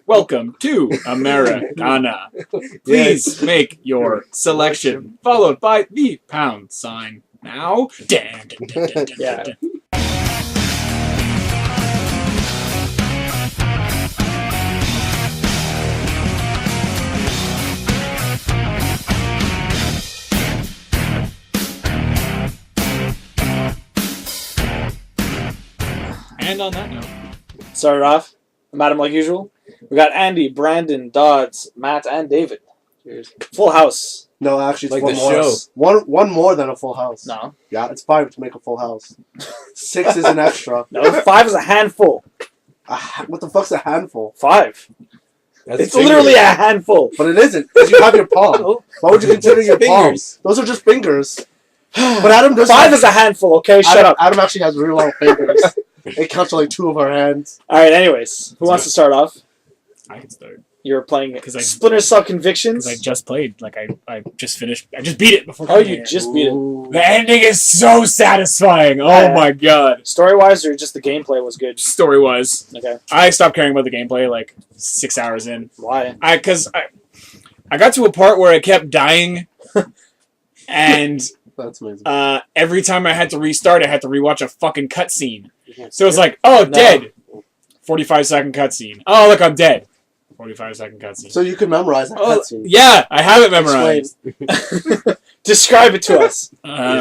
Welcome to Americana. Please make your selection, followed by the pound sign. Now, Yeah. And on that note, Started off, Madam like usual. We got Andy, Brandon, Dodds, Matt, and David. Cheers. Full house. No, actually, it's Like one the more. show. One more than a full house. No. Yeah, it's 5 to make a full house. 6 is an extra. No, 5 is a handful. What the fuck's a handful? 5. That's It's literally a handful. But it isn't, because you have your palm. Why would you consider your Fingers. palms? Those are just fingers. But Adam does 5 is a handful, okay? Shut up. Adam actually has real long fingers. It counts to like 2 of our hands. Alright, anyways. Who wants to start off? I can start. You were playing Because I- Splinter Cell Convictions. Because I just played. Like, I just finished. I just beat it before Oh, coming you here. just beat it. Ooh. The ending is so satisfying. Oh Yeah. my god. Story-wise, or just the gameplay was good? Story-wise, Okay. I stopped caring about the gameplay like 6 hours in. Why? Because I got to a part where I kept dying, and That's amazing. every time I had to restart, I had to rewatch a fucking cutscene. You So it's like, oh, No. dead. 45-second cutscene. Oh, look, I'm dead. 45-second cutscene. So you can memorize that Oh, cutscene. yeah, I have it memorized. Describe it to us.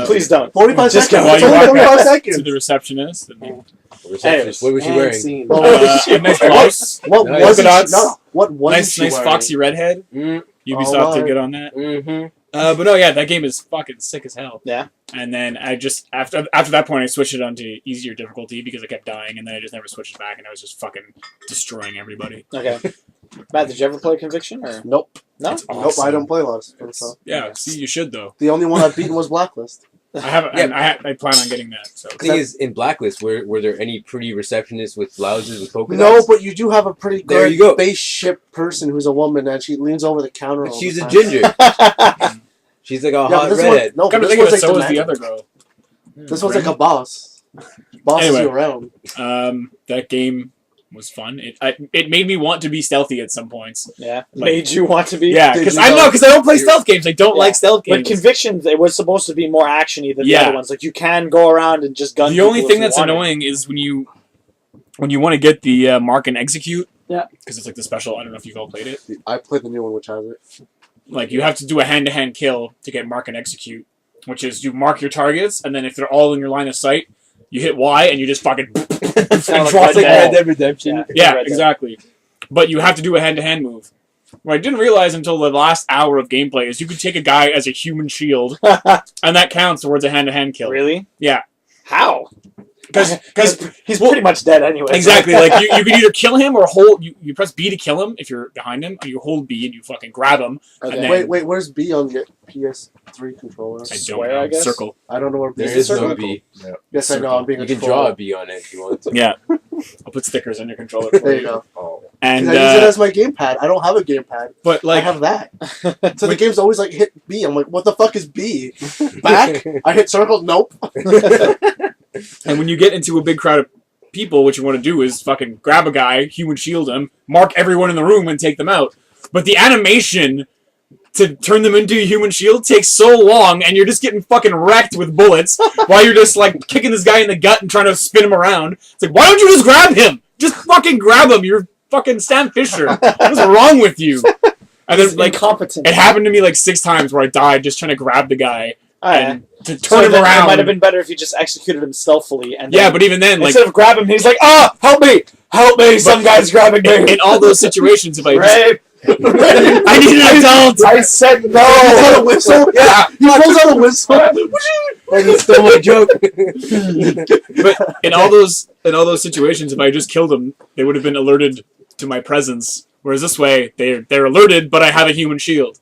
Please don't. 45 Just seconds. while It's you only walk 45 to seconds. the receptionist. And Receptionist. What was she And wearing? scene. a nice blouse. What Nice. wasn't Polka she? dots. No, what wasn't Nice, she nice wearing? foxy redhead. Mm, Ubisoft did my. good on that. mm-hmm. But no, yeah, that game is fucking sick as hell. Yeah. And then I just after that point I switched it onto easier difficulty because I kept dying, and then I just never switched it back, and I was just fucking destroying everybody. Okay. Matt, did you ever play Conviction? Or Nope. no? It's Nope, awesome. I don't play a lot of Splinter Cell. Yeah, see, you should though. The only one I've beaten was Blacklist. I haven't. Yeah. I plan on getting that. So Thing is, in Blacklist, were there any pretty receptionists with blouses with polka No, dots? but you do have a pretty There good you go. spaceship person who's a woman, and she leans over the counter. all She's the a time. ginger. She's like a Yeah, hot but this redhead. one, no, come but to this think of one's it, like so was the demanding. other girl. This one's like a boss. Bosses Anyway. you around. That game was fun. It made me want to be stealthy at some points. Yeah. Like- Made you want to be? Yeah, Did because you I know- know because I don't play You're- stealth games. I don't Yeah. like stealth But games. Convictions, it was supposed to be more actiony than the Yeah. other ones. Like, you can go around and just gun The people only if thing you that's wanted. annoying is when you want to get the mark and execute. Yeah. Because it's like the special. I don't know if you've all played it. I played the new one, which has it. Like you have to do a hand-to-hand kill to get mark and execute, which is you mark your targets, and then if they're all in your line of sight, you hit Y and you just fucking It's and like drop It's like them all. Red Dead Redemption. Yeah. Yeah, Red Dead. exactly. But you have to do a hand-to-hand move. What I didn't realize until the last hour of gameplay is you could take a guy as a human shield, and that counts towards a hand-to-hand kill. Really? Yeah. How? Because He's pretty much dead anyway. exactly, like you can either kill him or hold. You press B to kill him if you're behind him, and you hold B and you fucking grab him. Okay. And then- Wait, where's B on your PS3 controller? I don't Square, know. I guess? Circle. I don't know where B There is. is no Circle? B. Yes, I know. I'm being You a can troll. draw a B on it if you want to. Yeah. I'll put stickers on your controller for There you go. Oh. And Because I use it as my gamepad. I don't have a gamepad. but I like have that. So the game's always like hit B. I'm like, what the fuck is B? Back? I hit circle. Nope. and when you get into a big crowd of people, what you want to do is fucking grab a guy, human shield him, mark everyone in the room, and take them out. But the animation to turn them into a human shield takes so long, and you're just getting fucking wrecked with bullets while you're just like kicking this guy in the gut and trying to spin him around. It's like, why don't you just grab him? Just fucking grab him. You're fucking Sam Fisher. What's wrong with you? And then like incompetent. it happened to me like 6 times where I died just trying to grab the guy and to So turn him then around. It might have been better if you just executed him stealthily. And Yeah, then, but even then, like instead of grab him, he's like, "Ah, help me! Help me! Some guy's grabbing me!" in all those situations, if I just, Rape! I need an adult. I said He pulls out a no! whistle. Yeah. He pulls out a whistle. And you stole my joke. But in all those situations, if I just killed them, they would have been alerted to my presence. Whereas this way, they're alerted, but I have a human shield.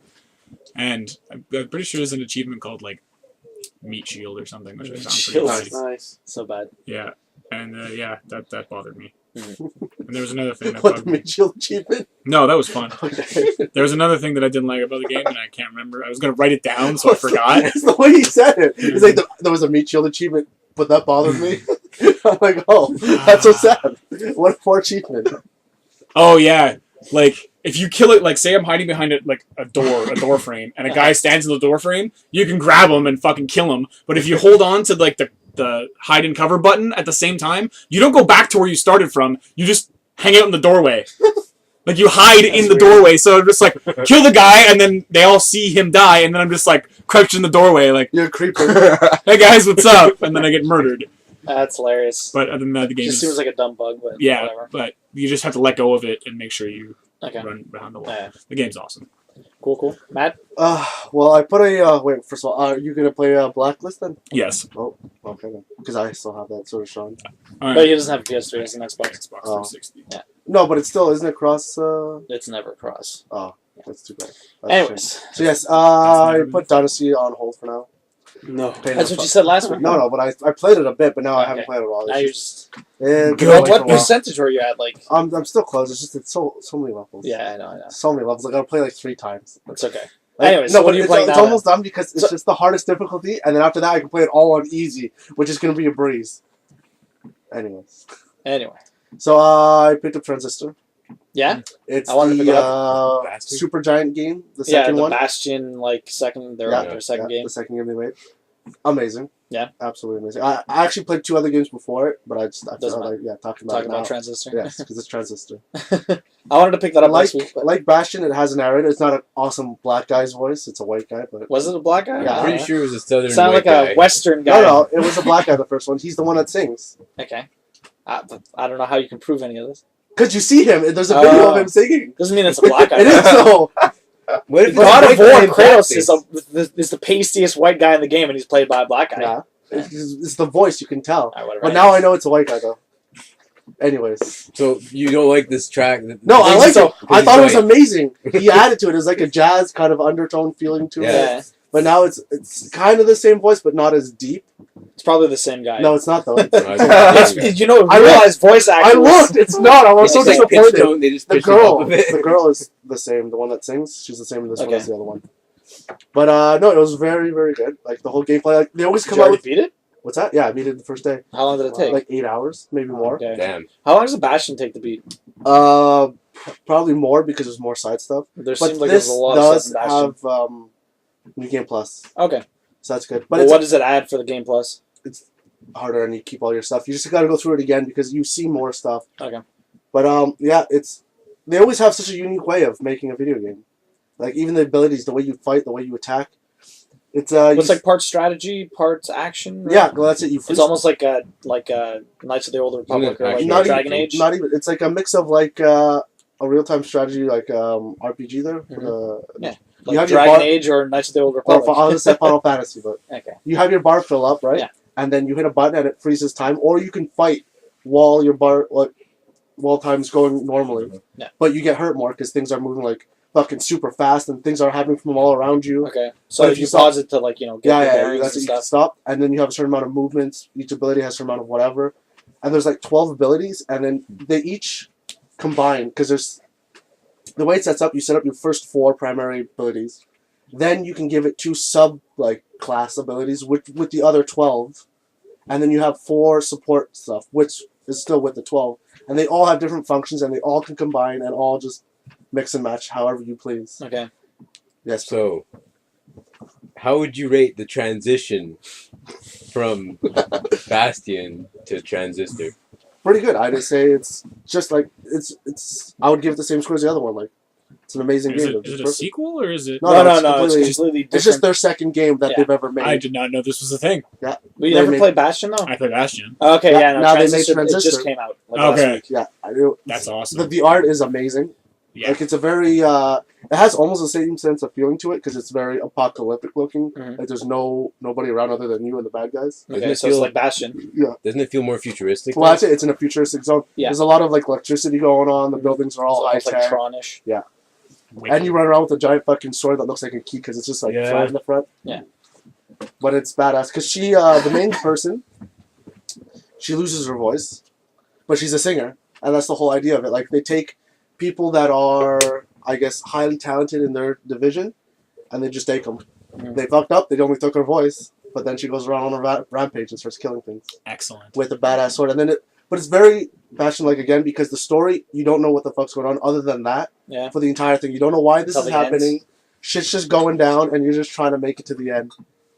And I'm pretty sure there's an achievement called like Meat Shield or something, which I found pretty Shield. funny. Nice. So bad. Yeah, and yeah, that bothered me. And there was another thing that What bugged the me. Mitchell achievement? No, that was fun. Okay. There was another thing that I didn't like about the game, and I can't remember. I was gonna write it down, so I forgot. It's the way he said it. He's like, there was a meat shield achievement, but that bothered me. I'm like, oh, that's so sad. What a poor achievement. Oh yeah, Like, if you kill it, like, say I'm hiding behind it, like, a door frame, and a guy stands in the door frame, you can grab him and fucking kill him. But if you hold on to, like, the hide and cover button at the same time, you don't go back to where you started from. You just hang out in the doorway. Like, you hide in the doorway, so I'm just like, kill the guy, and then they all see him die, and then I'm just like, crouched in the doorway, like, You're a creeper. hey guys, what's up? And then I get murdered. That's hilarious. But other than that, the game Just seems like a dumb bug, but yeah, whatever. but you just have to let go of it and make sure you Okay. run behind the wall. Yeah. The game's awesome. Cool. Matt? Well, I put a wait. First of all, are you gonna play Blacklist then? Yes. Oh, okay then. Because I still have that sort of Sean. All But right. he doesn't have a PS3, he has an Xbox. Xbox Oh. 360. No, but it's still isn't it cross? It's never cross. Oh, that's too bad. That's a shame. Anyways, So yes, never I been put Dynasty on hold for now. No. that's what you said last week. No, but I played it a bit, but now I haven't Okay. played it all. Now It's you're just, just... it's been Well, away What for a while. percentage were you at? Like, I'm still close. It's just it's so many levels. yeah, I know. So many levels. Like I'll play like 3 times. It's okay. Like, Anyways, no, so what but are you it's, playing it's now? almost done because it's So- just the hardest difficulty, and then after that I can play it all on easy, which is gonna be a breeze. Anyways, Anyway. so I picked up Transistor. Yeah? It's I wanted to pick it the Bastion? Super Giant game, the Yeah, second the one. Bastion, like, second... They're on their second game. The second game they made. Amazing. Yeah. Absolutely amazing. I actually played 2 other games before it, but I Doesn't felt matter. like talking about Talking it about now. Transistor. Yes, because it's Transistor. I wanted to pick that up like last week, but... like Bastion, it has a narrator. It's not an awesome black guy's voice. It's a white guy, but Was it a black guy? Yeah. I'm pretty sure it was a southern Sounded like white guy. a Western guy. no, it was a black guy. The first one. He's the one that sings. Okay. But I don't know how you can prove any of this. Because you see him, and there's a video of him singing. Doesn't mean it's a black guy. It is though. What if it's God a of white guy War, in Kratos blackface? is the pastiest white guy in the game, and he's played by a black guy. Yeah, it's the voice you can tell. Alright, whatever. But now I know it's a white guy though. Anyways, So you don't like this track? no, I liked it. I he's thought it was white. amazing. He added to it. It was like a jazz kind of undertone feeling to it. Yeah, But now it's kind of the same voice, but not as deep. it's probably the same guy. No, it's not though. It's, you know, I realized voice actors. I looked. It's not. I was It's so like pitch disappointed. tone, they just The pitched it up girl, a bit. the girl is the same. The one that sings, she's the same in this one Okay. as the other one. But no, it was very, very good. Like the whole gameplay. Like they always Did come you out already with beat it? what's that? Yeah, I beat it the first day. How long did it take? Like 8 hours, maybe more. Okay. Damn. How long does the Bastion take to beat? Probably more because there's more side stuff. There But seems like there's this a lot of does stuff in Bastion. have New Game Plus, Okay. so that's good. But But it's what does it add for the Game Plus? harder, and you keep all your stuff. You just got to go through it again because you see more stuff. Okay. But yeah, they always have such a unique way of making a video game. Like even the abilities, the way you fight, the way you attack. It's It's like part strategy, part action. Right? yeah, well that's it. You It's almost like a Knights of the Old Republic or like not Dragon even, Age. Not even. It's like a mix of like a real time strategy, like RPG there. Yeah. you Like have your Dragon bar- Age or Knights of the Old Or Republic. I was gonna say Final Fantasy, but Okay. you have your bar fill up, right? Yeah. And then you hit a button and it freezes time, or you can fight while your bar while time's going normally. Yeah. But you get hurt more because things are moving like fucking super fast and things are happening from all around you. Okay. So But if if you you stop- pause it to like get Yeah, the yeah, bearings that's and it. You can stuff. stop, and then you have a certain amount of movements. Each ability has a certain amount of whatever, and there's like 12 abilities, and then they each combine because there's the way it sets up. You set up your first 4 primary abilities, then you can give it 2 sub class abilities with the other 12, and then you have 4 support stuff, which is still with the 12, and they all have different functions, and they all can combine and all just mix and match however you please. Okay. Yes. So, how would you rate the transition from Bastion to Transistor? Pretty good. I'd say it's just like it's. I would give it the same score as the other one. Like it's an amazing Is game. it, is it a sequel or is it? No, No, it's no, it's completely- completely It's just different. their second game that Yeah. they've ever made. I did not know this was a thing. You they never made- played Bastion though? I played Bastion. Okay, Yeah, yeah, no, now they made Transistor, it Transistor. just came out. Last Okay. week. Yeah, I do. That's awesome. The art is amazing. Yeah. Like it's a very. It has almost the same sense of feeling to it because it's very apocalyptic looking. Mhm. Like there's nobody around other than you and the bad guys. Doesn't Okay, it so it's feel- like Bastion. Yeah. Doesn't it feel more futuristic? Well, that's it. It's in a futuristic zone. Yeah. There's a lot of like electricity going on. The buildings are all high It's almost like tech. Tronish. And you run around with a giant fucking sword that looks like a key because it's just like Yeah. flat in the front. Yeah. But it's badass because she, the main person, she loses her voice, but she's a singer, and that's the whole idea of it. Like they take people that are, I guess, highly talented in their division, and they just take them. Mhm. They fucked up. They only took her voice, but then she goes around on a rampage and starts killing things Excellent. with a badass sword. And then but it's very Bastion-like again because the story you don't know what the fuck's going on other than that. Yeah. For the entire thing, you don't know why this Until is the happening. ends. Shit's just going down, and you're just trying to make it to the end.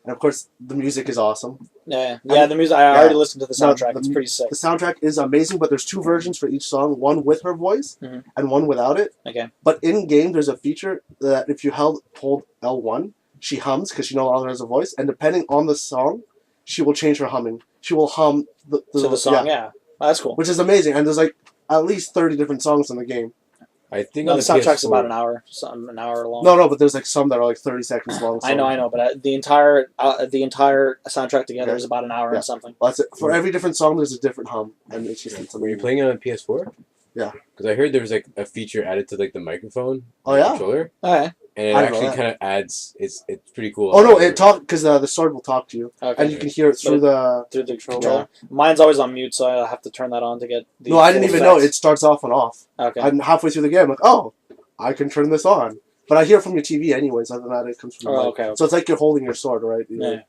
And of course, the music is awesome. Yeah. The music. I already listened to the No, soundtrack. It's pretty sick. The soundtrack is amazing, but there's 2 versions for each song: one with her voice and one without it. Okay. But in game, there's a feature that if you hold L1, she hums because she no longer has a voice, and depending on the song, she will change her humming. She will hum the song. Yeah. Oh, that's cool. which is amazing. And there's like at least 30 different songs in the game. I think No, on the soundtrack's PS4 about an hour long. No, but there's like some that are like 30 seconds long. So I know, but the entire soundtrack together is about an hour and something. Well, that's it. For every different song, there's a different hum, and it's just Were you amazing. playing it on PS4? Yeah. Because I heard there was like a feature added to like the microphone. Oh yeah. Controller, Oh, yeah. and it I don't know actually that. kind of adds. It's pretty cool. Oh no, it talk because the sword will talk to you, Okay. and you can hear it through the. Through the controller. Mine's always on mute, so I have to turn that on to get the No, I didn't full even know. effects. It starts off and off. Okay. I'm halfway through the game. I'm like, oh, I can turn this on. But I hear it from your TV anyways. Other than that, it comes from the Oh, mic. okay. So it's like you're holding your sword, right? Yeah.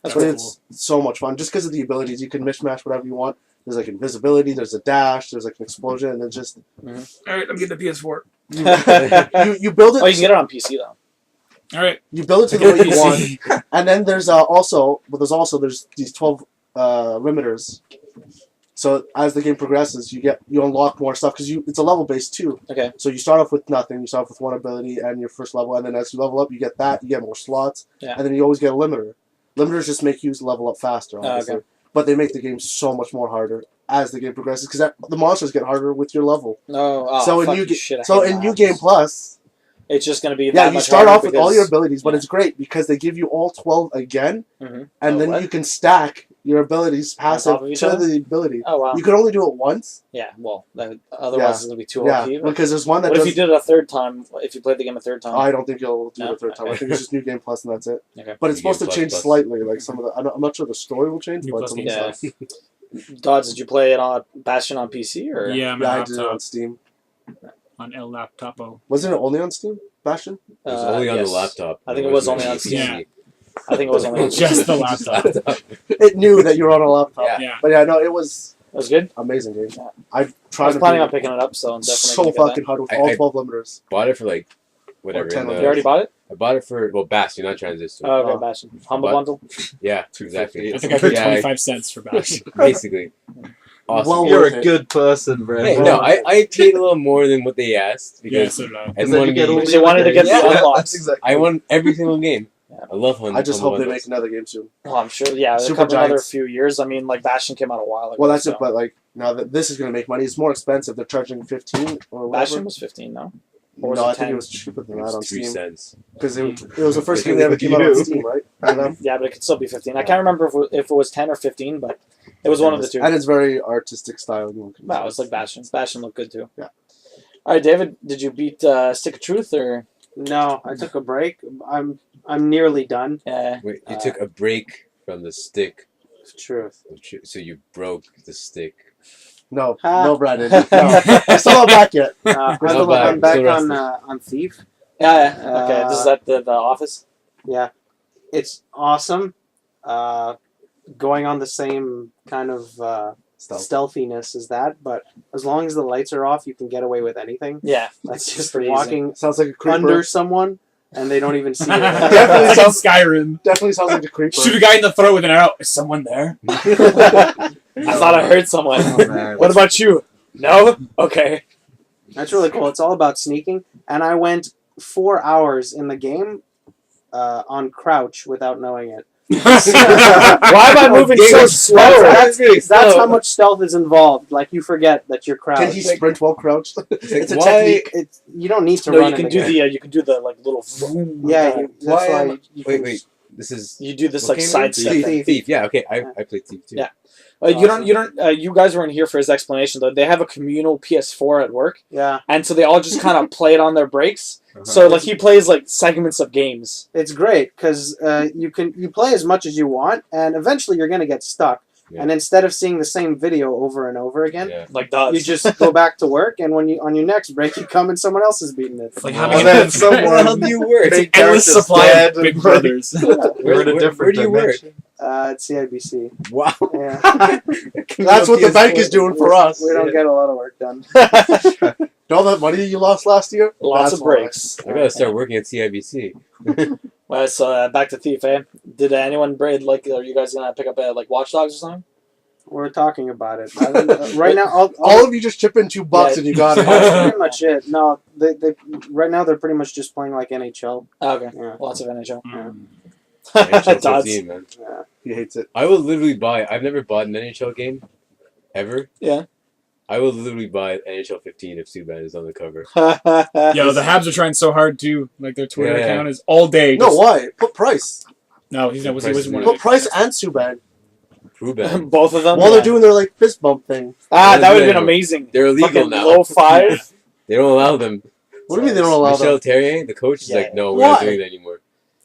That's But cool. it's so much fun just because of the abilities. You can mishmash whatever you want. There's like invisibility. There's a dash. There's like an explosion, and then just All right, I'm getting the PS4. you build it. Oh, you can get it on PC though. All right. You build it to the way you want, and then there's there's these 12 limiters. So as the game progresses, you unlock more stuff because it's a level based too. Okay. So you start off with nothing. You start off with one ability and your first level, and then as you level up, you get that. You get more slots, Yeah. and then you always get a limiter. Limiters just make you level up faster, obviously, okay. but they make the game so much more harder as the game progresses because the monsters get harder with your level. No. Oh, so in fucking new shit, I so hate in New maps. Game Plus. It's just going to be Yeah, that you much start harder off with all your because- abilities, but yeah. it's great because they give you all 12 again, Mhm. and Oh, then what? you can stack your abilities passive top of each to other? the ability. Oh wow. You can only do it once. Yeah. Well, otherwise it's going to be too Yeah, OP. because there's one that What if does. you did it a third time? If you played the game a third time? I don't think you'll do No? the third time. I Okay. think it's just New Game Plus and that's it. Okay. But it's New Game supposed to Plus change Plus. slightly. Like some of the, I'm not sure the story will change, New but Plus some of the Yeah. stuff. Dodds, did you play it on Bastion on PC or? Yeah, I'm Yeah, on I did it on laptop. Steam. On El Laptopo. Wasn't it only on Steam, Bastion? It was only on yes. the laptop. I think it was only on PC. Steam. I think it was only on Just the Just laptop. It knew that you were on a laptop. Yeah. Yeah. But yeah, no, it was It was good. amazing game. Yeah. I I tried was to planning beat on picking it up, so I'm it. definitely So gonna get fucking hard with I- all I- 12 limiters. Bought it for like whatever. Or 10 in of that. the- You already bought it? I bought it for Bastion, not Transistor. Oh, okay, Oh. Bastion. Humble But- bundle. Yeah, exactly. I think I paid Yeah, 25 cents for Bash. basically. Awesome. Well You're worth a it. good person, Brad. Hey, no, I paid a little more than what they asked Yeah, because so did I. I Because didn't then want you to get be. all Because you wanted to get Yeah. the unlocks. That's exactly. I want every single game. Yeah. I love Humble. I just hope they Bundles. make another game soon. Well, I'm sure. Yeah, they'll Super come another Giants. few years. I mean, like Bastion came out a while ago. Well, that's so. it. But like now that this is going to make money, it's more expensive. They're charging 15 or whatever. Bastion was 15, no? Or was No, it I think 10? it was cheaper than that on It's 3 Steam cents. because it was the first game that ever came out on Steam, right? You know? Yeah, but it could still be 15. I can't remember if it was 10 or 15, but it was one of the two. And it's very artistic style. Wow, it was like Bastion. Bastion looked good too. Yeah. All right, David, did you beat Stick of Truth or? No, I took a break. I'm nearly done. Yeah. Wait, you took a break from the stick, Truth. so you broke the stick. No, Ha. no, Brandon. No, I'm still not back yet. I'm still back. I'm back Still on Thief. Yeah. Okay. This is at the office. Yeah, it's awesome. Going on the same kind of stealthiness as that, but as long as the lights are off, you can get away with anything. Yeah. That's just pretty walking Sounds like a creeper. under someone and they don't even see it. Definitely Like in sounds- Skyrim. Definitely sounds like a creeper. Shoot a guy in the throat with an arrow. Is someone there? I thought I heard someone. Oh, man. What about you? No. Okay. That's really cool. It's all about sneaking, and I went 4 hours in the game on crouch without knowing it. Why am I moving so slow? That's how much stealth is involved. Like you forget that you're Can crouched. he sprint while crouched? It's a why- technique. It's, you don't need to No, run. you can in do game. you can do the like little. vroom like Yeah, that. that's Why why am- you Wait, can- wait. This is You do this what like game side is it? step. thing. Thief. Yeah, okay. I played Thief too. Yeah. You guys weren't here for his explanation though. They have a communal PS4 at work, Yeah, and so they all just kind of play it on their breaks. Uh-huh. So like he plays like segments of games. it's great because you play as much as you want, and eventually you're gonna get stuck. Yeah. And instead of seeing the same video over and over again, Yeah. Like Dodds. you just go back to work, and when you on your next break, you come and someone else is beating it. It's like Oh, having and an then someone How do you work? big endless character's supply dead of Big and- Brothers. We're in a different where do you work? dimension. At CIBC. Wow. Yeah. That's what the bank is doing for us. We don't get a lot of work done. All that money you lost last year? Lots That's of breaks. I gotta start working at CIBC. Well, so back to Thief, eh? Did anyone braid, like, are you guys gonna pick up Like Watch Dogs or something? We're talking about it. Right now, All of you just chip in $2 and you got it. that's pretty much it. No, they right now they're pretty much just playing like NHL. Oh, okay. Yeah. Lots of NHL. NHL Dodds. 15, man. Yeah. He hates it. I will literally buy. I've never bought an NHL game, ever. Yeah. I will literally buy NHL 15 if Subban is on the cover. Yo, the Habs are trying so hard too. Like their Twitter Yeah. account is all day. No, just- why? Put Price. No, he wasn't one of Put the Price and Subban. Ruben. Both of them. While they're doing their like fist bump thing. that would have been Yeah. amazing. They're illegal Fucking now. low five. They don't allow them. What do you mean they don't allow Michel them? Terrier, the coach, is Yeah. like, no, we're not Why? doing that anymore.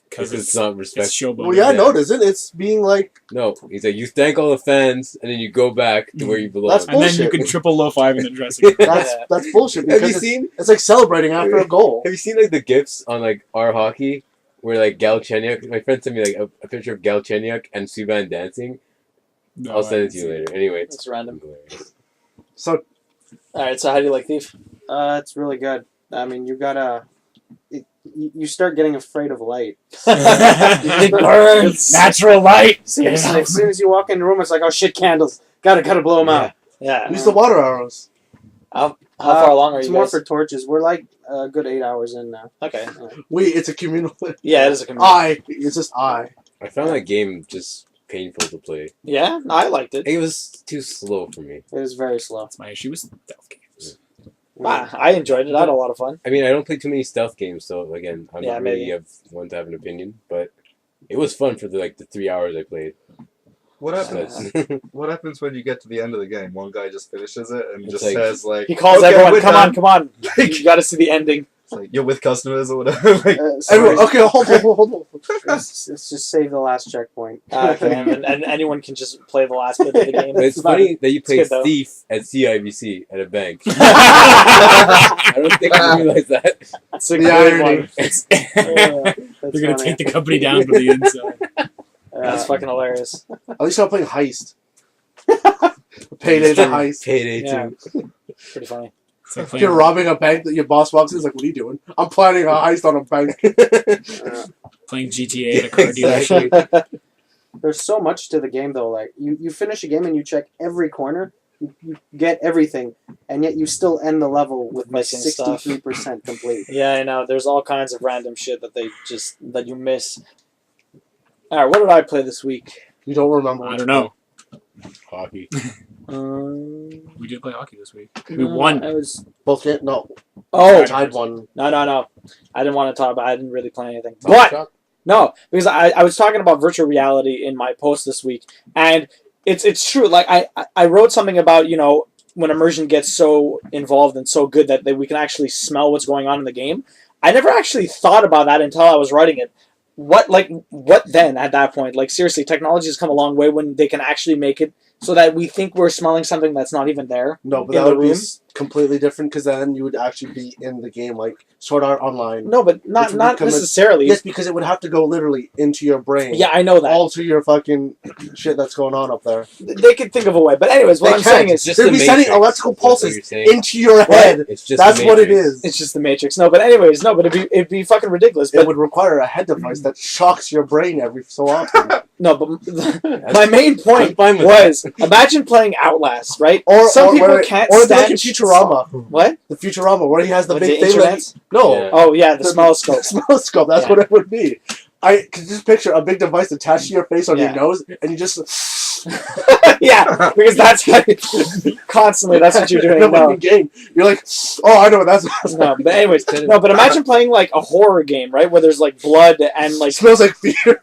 because Because it's not it's respectful. showboating. Well, yeah, Yeah. no, it isn't. It's being like No, he's like, you thank all the fans, and then you go back to where you belong. That's And then you bullshit. can triple low five in the dressing room. that's bullshit. Have Because you seen? it's like celebrating after a goal. Have you seen like the gifs on like our hockey where like Galchenyuk? My friend sent me like a picture of Galchenyuk and Subban dancing. No, I'll send I it to you didn't later. Anyway, It's random. hilarious. So Alright, so how do you like Thief? It's really good. I mean, you gotta. You start getting afraid of light. It burns. Natural light. Seriously, as soon as you walk in the room, it's like, oh shit, candles. Gotta blow them out. Yeah. use the water arrows. How far along are It's you more guys? for torches. We're like a good 8 hours in now. Okay. Wait, it's a communal. Yeah, it is a community. It's just I. I found that game just painful to play. Yeah, I liked it. It was too slow for me. It is very slow. That's my issue with stealth games. Wow, I enjoyed it. I had a lot of fun. I mean, I don't play too many stealth games, so again, I'm Yeah, not really maybe. have one to have an opinion. But it was fun for the 3 hours I played. What happens? But- What happens when you get to the end of the game? One guy just finishes it and It's just like- says like, He calls "Okay, everyone, we're come done." on, come on. You gotta see the ending. It's like, you're with customers or whatever. Like, Everyone, okay, hold on. Let's just save the last checkpoint. Okay, and anyone can just play the last bit of the game. But it's funny that you play good, though. thief at CIBC at a bank. I don't think you realize that. That's a The good irony. one. They're gonna take the company down from the inside. That's fucking hilarious. At least I'm playing heist. Payday the heist. Payday Yeah. 2. Pretty funny. It's like If you're playing, robbing a bank that your boss walks in, is like, what are you doing? I'm planning a heist on a bank. playing GTA at a car dealership. Exactly. There's so much to the game, though. Like, you finish a game and you check every corner, you get everything, and yet you still end the level with like Missing stuff. 63% complete. Yeah, I know. There's all kinds of random shit that you miss. Alright, what did I play this week? You don't remember. I don't know. Hockey. We did play hockey this week. We won. I was. Both get no. Oh Tied one. no! I didn't want to talk about. I didn't really play anything. But no, because I was talking about virtual reality in my post this week, and it's true. Like I wrote something about when immersion gets so involved and so good that we can actually smell what's going on in the game. I never actually thought about that until I was writing it. What then at that point? Like seriously, technology has come a long way when they can actually make it so that we think we're smelling something that's not even there. No, but in that the would be room. completely different because then you would actually be in the game, like Sword Art Online. No, but not Which would not become a- necessarily. Yes, because it would have to go literally into your brain. Yeah, I know that. Alter your fucking shit that's going on up there. They could think of a way. But anyways, what They I'm can. saying is Just They'd the be sending Matrix. electrical That's what pulses you're saying. into your head. It's just That's the what it Matrix. is. it's just the Matrix. No, but anyways, no, but it'd be fucking ridiculous. It But would require a head device that shocks your brain every so often. no, but my main point I'm fine with was imagine playing Outlast, right? Or Some or people where- can't or stand the Futurama. What? The Futurama, where he has the With big the thing. Like, internets? no, Yeah. Oh yeah, the The- smell scope. smell scope. That's Yeah. what it would be. I could just picture a big device attached to your face on Yeah. your nose, and you just Yeah, because that's how constantly that's what you're doing. No, but in No, game, you're like, oh, I know what that's. no, but anyways, no, but imagine playing like a horror game, right, where there's like blood and like It smells like fear.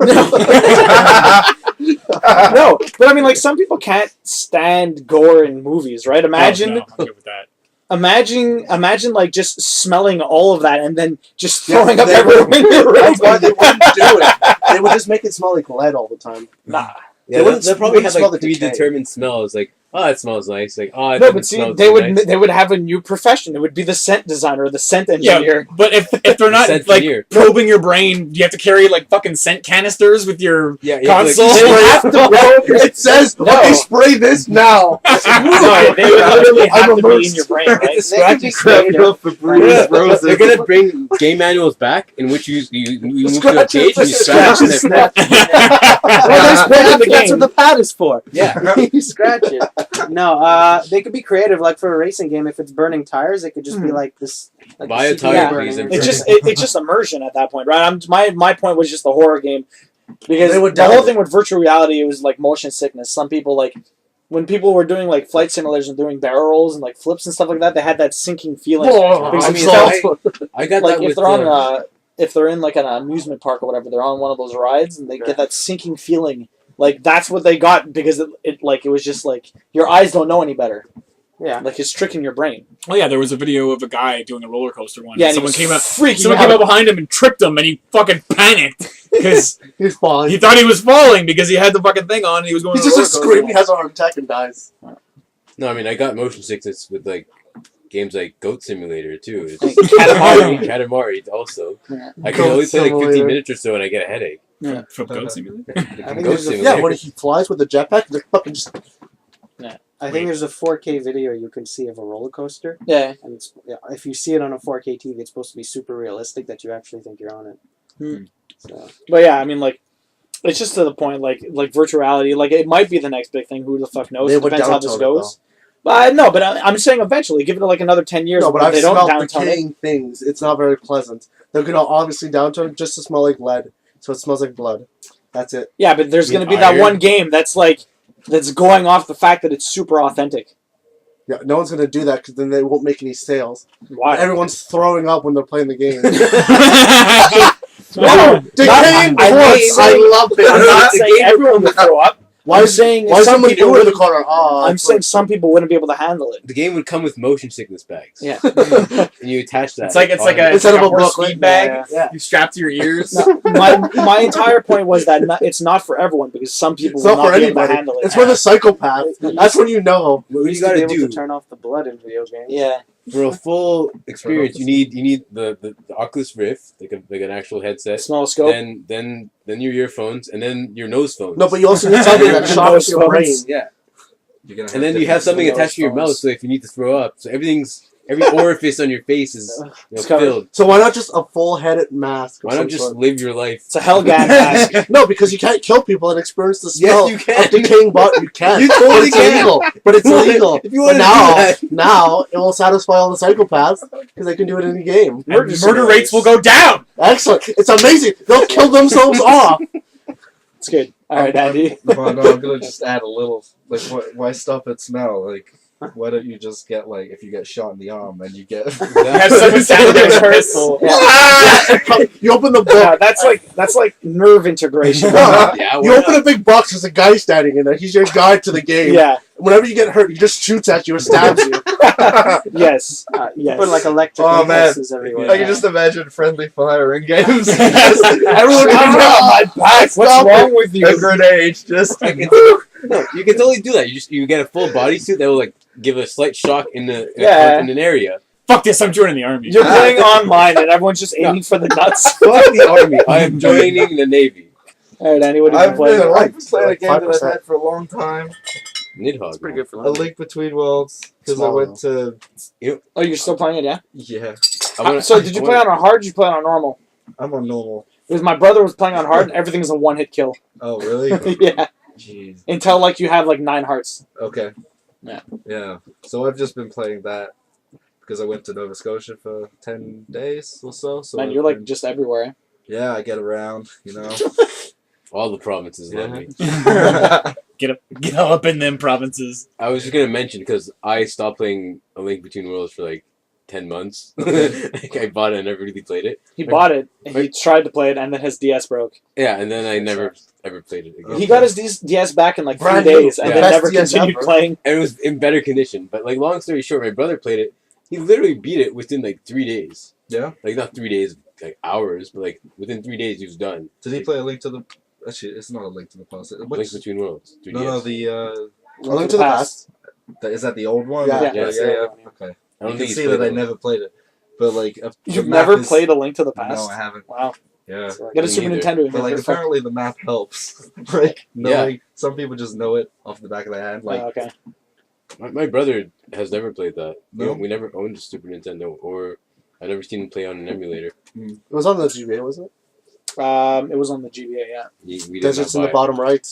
no, but I mean, like some people can't stand gore in movies, right? Imagine, Oh, no, I'm good with that. imagine, like just smelling all of that and then just Yeah, throwing up they everywhere in your room. That's why they wouldn't do it. They would just make it smell like lead all the time. Nah, Yeah, They wouldn't- they'll they probably wouldn't have smell like the decay. predetermined smells. Like Oh, that smells nice. Like, oh, it No, doesn't but see, smell they too would nice. they would have a new profession. It would be the scent designer or the scent engineer. But if they're not Scent like engineer. probing your brain, you have to carry like fucking scent canisters with your Yeah, console. They would have to probe. It says, No. okay, spray this now. No, they would literally have to be in immersed. your brain, right? It's a They could scratchy be scratch. creative. They're gonna bring game manuals back in which you move to a Scratch it, page and you scratch scratch it, and snap. That's what the pad is for. yeah. You scratch it. No, they could be creative. Like for a racing game, if it's burning tires, it could just be like this. Like Buy a the tire, CPU Yeah. burning. please, and It's just immersion at that point, right? My point was just the horror game because They would the whole doubt it. thing with virtual reality, it was like motion sickness. Some people like when people were doing like flight simulators and doing barrel rolls and like flips and stuff like that, they had that sinking feeling. Because I it mean, felt I got like that if with they're on if they're in like an amusement park or whatever, they're on one of those rides and they get that sinking feeling. Like that's what they got because it was just like your eyes don't know any better. Yeah. Like it's tricking your brain. Oh yeah, there was a video of a guy doing a roller coaster one. Yeah, and and someone freaking came out. up behind him and tripped him, and he fucking panicked because He's falling. he thought he was falling because he had the fucking thing on and he was going. He's to just screaming, has a heart attack, and dies. No, I mean I got motion sickness with like games like Goat Simulator too. It's Katamari. Katamari also. Yeah. I can Goat only play like 15 Simulator. minutes or so and I get a headache. From Goat Simulator. I think Goat there's a- Simulator. Yeah, when he flies with the jetpack, they're fucking just. I think there's a 4K video you can see of a roller coaster, Yeah. and it's if you see it on a 4K TV, it's supposed to be super realistic that you actually think you're on it. Hmm. So But yeah, I mean, like, it's just to the point, like virtual reality, like, it might be the next big thing. Who the fuck knows? They It would depends how downtown this it, goes. But no, but I'm saying eventually, give it like another 10 years. No, but if I've they don't smelled downtown it. decaying things. It's not very pleasant. They're gonna obviously downtown it just to smell like lead, so it smells like blood. That's it. Yeah, but there's You going to mean be that iron? one game that's going off the fact that it's super authentic. Yeah, no one's gonna do that because then they won't make any sales. Why? Everyone's throwing up when they're playing the game. No, decaying I corpse. I love it. I'm not saying everyone would throw up. Why I'm is saying why is some someone people new in the wouldn't- corner? Oh, I'm saying some people wouldn't be able to handle it. The game would come with motion sickness bags. Yeah. And you attach that. It's like on a Instead of a horse booklet, feed bag. yeah. You strap to your ears. No, my entire point was that it's not for everyone because some people It's will not not for be able to anybody. handle it. It's for the psychopaths. That's when you know. What you used to be gotta able do to turn off the blood in video games. Yeah. for a full experience, you need the Oculus Rift, like an actual headset. Small scope. Then your earphones, and then your nose phones. No, but you also need something that shocks your brain. Yeah. You're gonna And then you have something attached to your mouth, so if you need to throw up, so every orifice on your face is It's covered. filled. So why not just a full-headed mask? of Why not some just sort? live your life? It's a Hellgat mask. No, because you can't kill people and experience the Yes, smell you can. of decaying body. You can. You but totally it's can. illegal. But it's illegal. If you But wanna do that. now it will satisfy all the psychopaths because they can do it in the game. And murder rates will go down. Excellent. It's amazing. They'll kill themselves off. It's good. All right, Andy. Well, no, I'm gonna just add a little. Like, why stop at smell? Like, why don't you just get like if you get shot in the arm and you get Have someone stand there with a pistol. You open the book. Yeah, that's like nerve integration. No, Yeah, you why open not? a big box. There's a guy standing in there. He's your guide to the game. Yeah. Whenever you get hurt, he just shoots at you or stabs you. Yes. Yes. Put like electric Oh, man. impulses everywhere. I can just imagine friendly fire in games. Everyone comes out. my back. What's wrong with A you? grenade, just No, you can totally do that. You get a full bodysuit that will like give a slight shock in an area. Fuck this! I'm joining the army. You're playing online and everyone's just aiming for the nuts. Fuck the army. I am joining the Navy. All right, Andy, what do you I've play? been like- playing a game that 5%. I've had for a long time. Nidhogg. pretty good for A Link Between Worlds because I Small went to Oh, you're still playing it, yeah? yeah. So did you play on hard or did you play on normal? I'm on normal. Because my brother was playing on hard and everything's a one-hit kill. Oh really? Yeah. Jeez. Until, like, you have, like, 9 hearts. Okay. Yeah. Yeah. So I've just been playing that because I went to Nova Scotia for 10 days or so. So Man, I've you're, like, been- just everywhere. Eh? yeah, I get around. You know. All the provinces love me. Get up in them provinces. I was just gonna mention because I stopped playing A Link Between Worlds for like 10 months. I bought it and never really played it. He bought it, and he tried to play it, and then his DS broke. Yeah, and then I never ever played it again. He got his DS back in, like, 3 Brand new. days, and Yeah. then Best never DS continued ever. playing. And it was in better condition. But like, long story short, my brother played it. He literally beat it within like 3 days. Yeah. Like not 3 days, like hours, but like within 3 days he was done. Did he play A Link to the? Actually, it's not A Link to the Past. Link Between Worlds. 3DS. No, the A Link to the Past. Is that the old one? Yeah. Yeah, it's the old one, yeah. Okay. I don't You think can he's see played that I it. never played it, but like the You've map never is- played A Link to the Past? No, I haven't. Wow. Yeah. Get a Me Super neither. Nintendo. and But like you're perfect. apparently the map helps. Like knowing some people just know it off the back of their hand. Like Okay. My brother has never played that. No? We never owned a Super Nintendo, or I never seen him play on an emulator. It was on the GBA, wasn't it? It was on the GBA, yeah. We did Deserts not in the buy it. bottom right.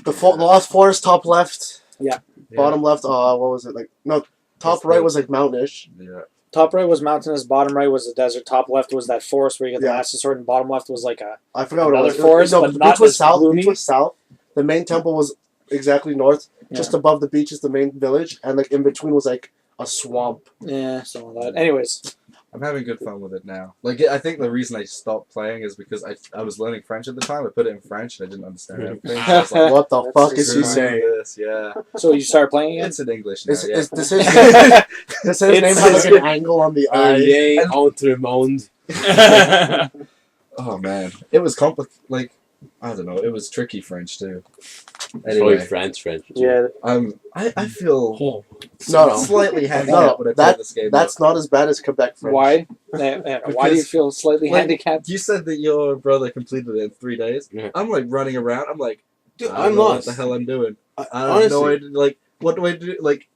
The Lost Forest top left. Yeah. Bottom left. What was it like? No, top It's right the- was like mountainish. yeah. Top right was mountainous, bottom right was the desert, top left was that forest where you get the Yeah. Master Sword, and bottom left was like a... I forgot what it Another was. forest, no, but the not beach was as south. gloomy. Beach was south. The main temple was exactly north. Just above the beach is the main village, and like in between was like a swamp. Yeah, something like that. Anyways, I'm having good fun with it now. Like I think the reason I stopped playing is because I was learning French at the time. I put it in French and I didn't understand anything. So I was like, What the That's fuck just is he fine. saying? this? Yeah. so you start playing again? It's in English now. Is, yeah. is, does his does his name It's- have like an angle on the eye? Yay, Outremont. Oh man, it was complicated. Like I don't know, it was tricky French too. Probably Anyway, France. Yeah. I feel No, slightly handicapped when I play this game. That's not as bad as Quebec French. Why? Why do you feel slightly Like, handicapped? You said that your brother completed it in 3 days. Yeah. I'm like running around. I'm like, Dude, I don't I'm know lost. what the hell I'm doing. I have Honestly. no idea. Like, what do I do? Like,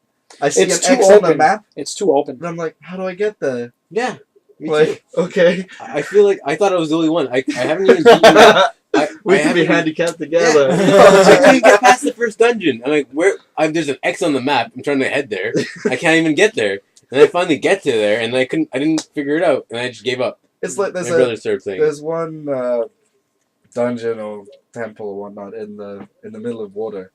I see It's an too X on the open. map, It's too open. and I'm like, how do I get there? Yeah. Me too. Like, okay, I feel like I thought I was the only one. I haven't even beaten that. we I can be haven't- handicapped together. Yeah. I can't even get past the first dungeon. I'm like, there's an X on the map. I'm trying to head there. I can't even get there. And I finally get to there, and I didn't figure it out, and I just gave up. It's like My brother started playing. there's one dungeon or temple or whatnot in the middle of water,